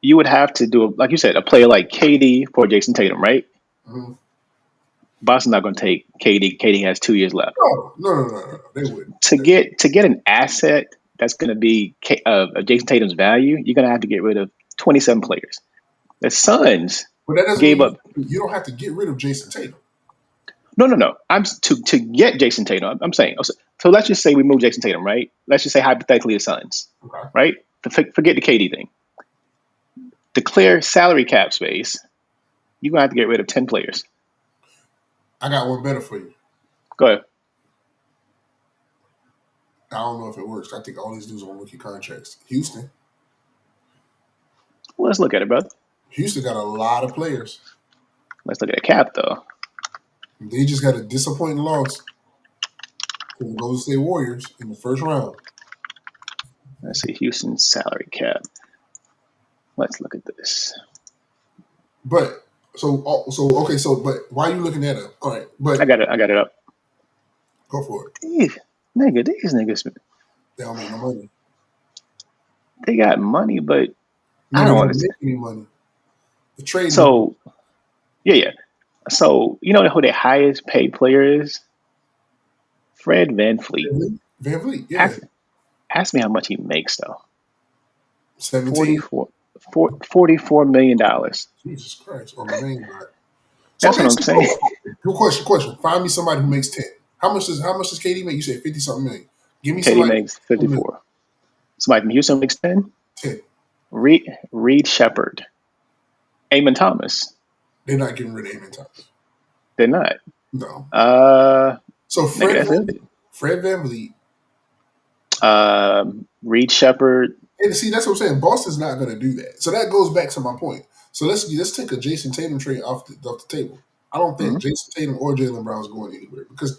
you would have to do, like you said, a player like KD for Jason Tatum, right? Mm-hmm. Boston's not going to take KD. KD has 2 years left. No. They wouldn't. To get an asset that's going to be Jason Tatum's value, you're going to have to get rid of 27 players. The Suns gave up. You don't have to get rid of Jason Tatum. No. I'm to get Jason Tatum. I'm saying. So let's just say we move Jason Tatum, right? Let's just say hypothetically the Suns, right? Forget the KD thing. To clear salary cap space, you're going to have to get rid of 10 players. I got one better for you. Go ahead. I don't know if it works. I think all these dudes are on rookie contracts. Houston. Well, let's look at it, brother. Houston got a lot of players. Let's look at the cap, though. They just got a disappointing loss to the Golden State Warriors in the first round. Let's see Houston's salary cap. Let's look at this. But but why are you looking at it? All right, but I got it up. Go for it. These niggas. They don't make no money. They got money, but I don't want to make any money. The trade. So, yeah. So you know who their highest paid player is? Fred VanVleet. VanVleet, yeah. Ask me how much he makes though. 17. $44 million. Jesus Christ, on the main line. That's what I'm saying. Good question. Find me somebody who makes 10. How much does KD make? You said 50-something million. Give me KD makes 54. Somebody from Houston makes 10. 10. Reed Shepherd. Amon Thomas. They're not getting rid of Amon Thomas. They're not. No. So Fred VanVleet Reed Shepard. And see, that's what I'm saying. Boston's not going to do that. So that goes back to my point. So let's take a Jason Tatum trade off the table. I don't think Jason Tatum or Jaylen Brown is going anywhere because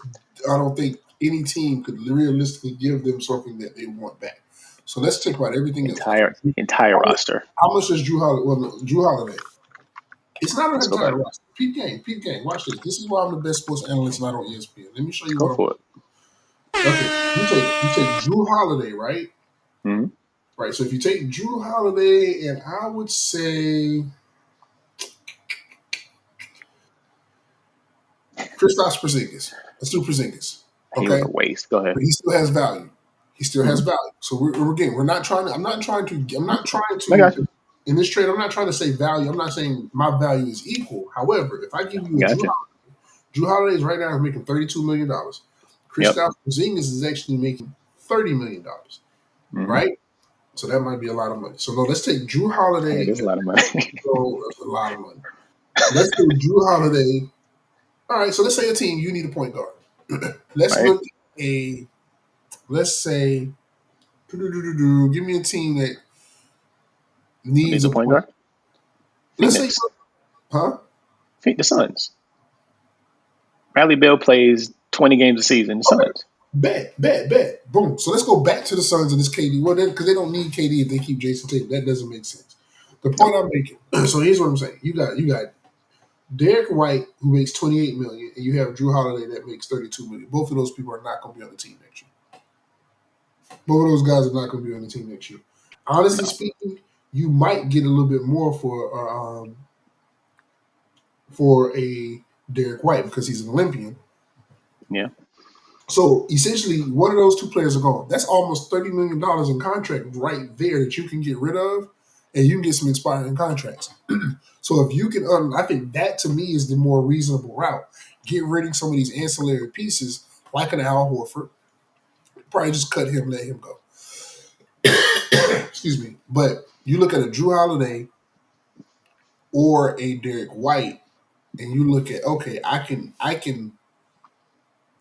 I don't think any team could realistically give them something that they want back. So let's talk about everything entire roster. How much does Drew Holiday? Well, Drew Holiday. It's not an Let's go entire back. roster. Peep game. Watch this. This is why I'm the best sports analyst not on ESPN. Let me show you Go what for it. Okay, you take Drew Holiday, right? Mhm. Right. So if you take Drew Holiday, and I would say Kristaps Porzingis. Let's do Porzingis. He was Okay, a waste. Go ahead. but he still has value. He still has value. So we're not trying to. I'm not trying to. I got you. In this trade, I'm not trying to say value. I'm not saying my value is equal. However, if I give you a Gotcha. Drew Holiday is right now making $32 million. Kristaps Porzingis is actually making $30 million. Right? So that might be a lot of money. So no, let's take Drew Holiday. It is a lot of money. So that's a lot of money. Let's do Drew Holiday. All right, so let's say a team, you need a point guard. Let's Right. look at let's say, give me a team that needs a point guard. Let's Phoenix. say, The Suns. Bradley Beal plays 20 games a season. The Suns. Bet. Boom. So let's go back to the Suns and this KD. Well, because they don't need KD if they keep Jason Tatum. That doesn't make sense. The point I'm making. So here's what I'm saying. You got Derek White, who makes $28 million, and you have Drew Holiday that makes $32 million. Both of those people are not going to be on the team next year. Both of those guys are not going to be on the team next year. Honestly speaking, you might get a little bit more for a Derek White because he's an Olympian. Yeah. So essentially, one of those two players are gone. That's almost $30 million in contract right there that you can get rid of, and you can get some expiring contracts. So if you can, I think that to me is the more reasonable route. Get rid of some of these ancillary pieces, like an Al Horford. Probably just cut him, let him go. Excuse me. But you look at a Drew Holiday or a Derek White, and you look at, okay, I can,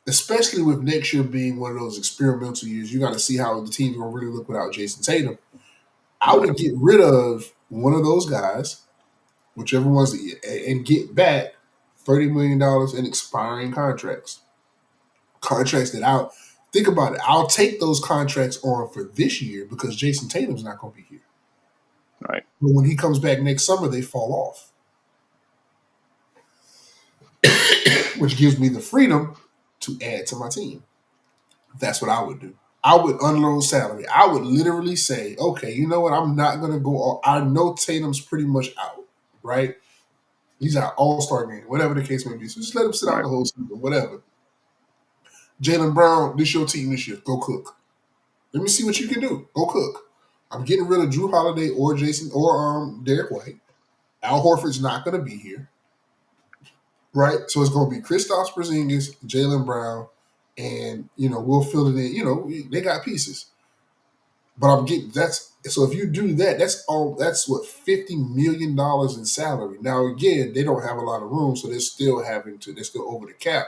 especially with next year being one of those experimental years, you got to see how the team's going to really look without Jason Tatum. I would get rid of one of those guys, whichever one's, and get back $30 million in expiring contracts. Contracts that think about it. I'll take those contracts on for this year because Jason Tatum's not going to be here. Right. But when he comes back next summer, they fall off. Which gives me the freedom to add to my team. That's what I would do. I would unload salary. I would literally say, okay, you know what? I'm not going to go all. I know Tatum's pretty much out, right? He's out all-star game, whatever the case may be. So just let him sit out the whole season, whatever. Jaylen Brown, this your team this year. Go cook. Let me see what you can do. Go cook. I'm getting rid of Drew Holiday or Derek White. Al Horford's not going to be here, right? So it's going to be Kristaps Porzingis, Jaylen Brown, and we'll fill it in. They got pieces, but I'm getting so if you do that, that's what $50 million in salary. Now again, they don't have a lot of room, so they're still over the cap.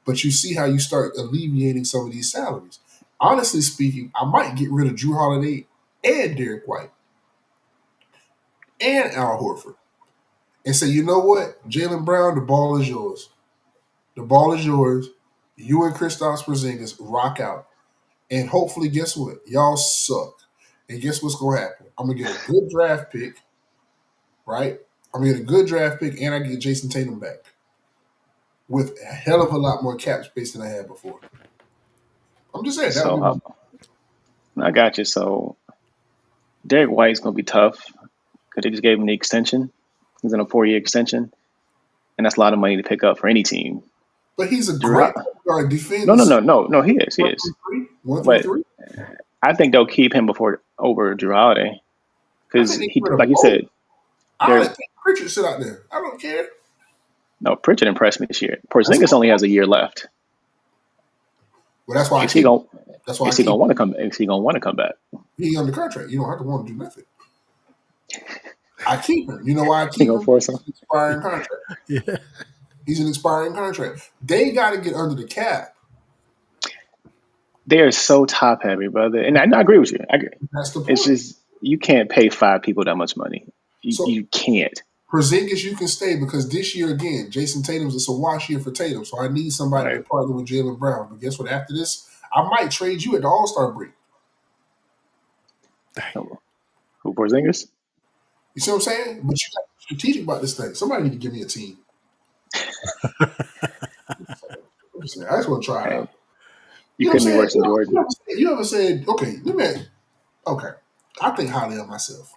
But you see how you start alleviating some of these salaries. Honestly speaking, I might get rid of Drew Holiday and Derek White and Al Horford and say, you know what, Jaylen Brown, the ball is yours. The ball is yours. You and Kristaps Porzingis rock out. And hopefully, guess what? Y'all suck. And guess what's going to happen? I'm going to get a good draft pick, right? I'm going to get a good draft pick, and I get Jason Tatum back with a hell of a lot more cap space than I had before. I'm just saying. I got you. So Derek White's going to be tough because they just gave him the extension. He's in a 4-year extension, and that's a lot of money to pick up for any team. But he's a great guard defense. No. He is. 1 through 3. I think they'll keep him over Drew Holiday because like you said, I think Pritchard sit out there. I don't care. No, Pritchard impressed me this year. Porzingis only has a year left. Well, that's why is he gonna want to come? Is he gonna want to come back? He's under contract. You don't have to want to do nothing. I keep him. You know why I keep him? He's an expiring contract. Yeah. He's an expiring contract. They got to get under the cap. They're so top heavy, brother. And I agree with you. I agree. That's the It's point. just you can't pay 5 people that much money. So You can't. Porzingis, you can stay because this year again, Jason Tatum's it's a wash year for Tatum. So I need somebody to Right. partner with Jaylen Brown. But guess what? After this, I might trade you at the All-Star break. Who, Porzingis? You see what I'm saying? But you got to be strategic about this thing. Somebody need to give me a team. I'm just saying, I just want to try it Hey, out. you You know what couldn't I'm be saying? worse than Jordan. You ever said, okay, okay, I think highly of myself.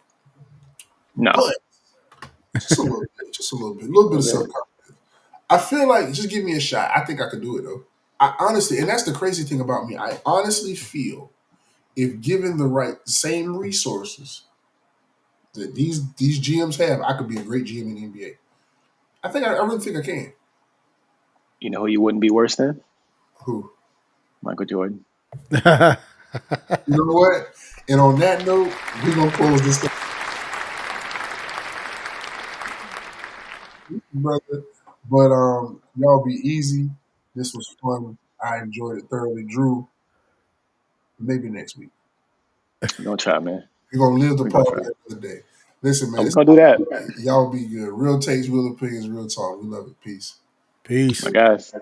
No. But just a little bit, a little bit of Okay. self-confidence. I feel like just give me a shot. I think I could do it though. I honestly, and that's the crazy thing about me. I honestly feel if given the same resources that these GMs have, I could be a great GM in the NBA. I really think I can. You know who you wouldn't be worse than? Who? Michael Jordan. You know what? And on that note, we're gonna close this thing. Brother. But y'all be easy. This was fun. I enjoyed it thoroughly. Drew, maybe next week. We're gonna try, man. We're gonna live the We're gonna party try. another day. Listen, man, We're gonna do that. y'all be good. Real takes, real opinions, real talk. We love it. Peace. Peace. My guys.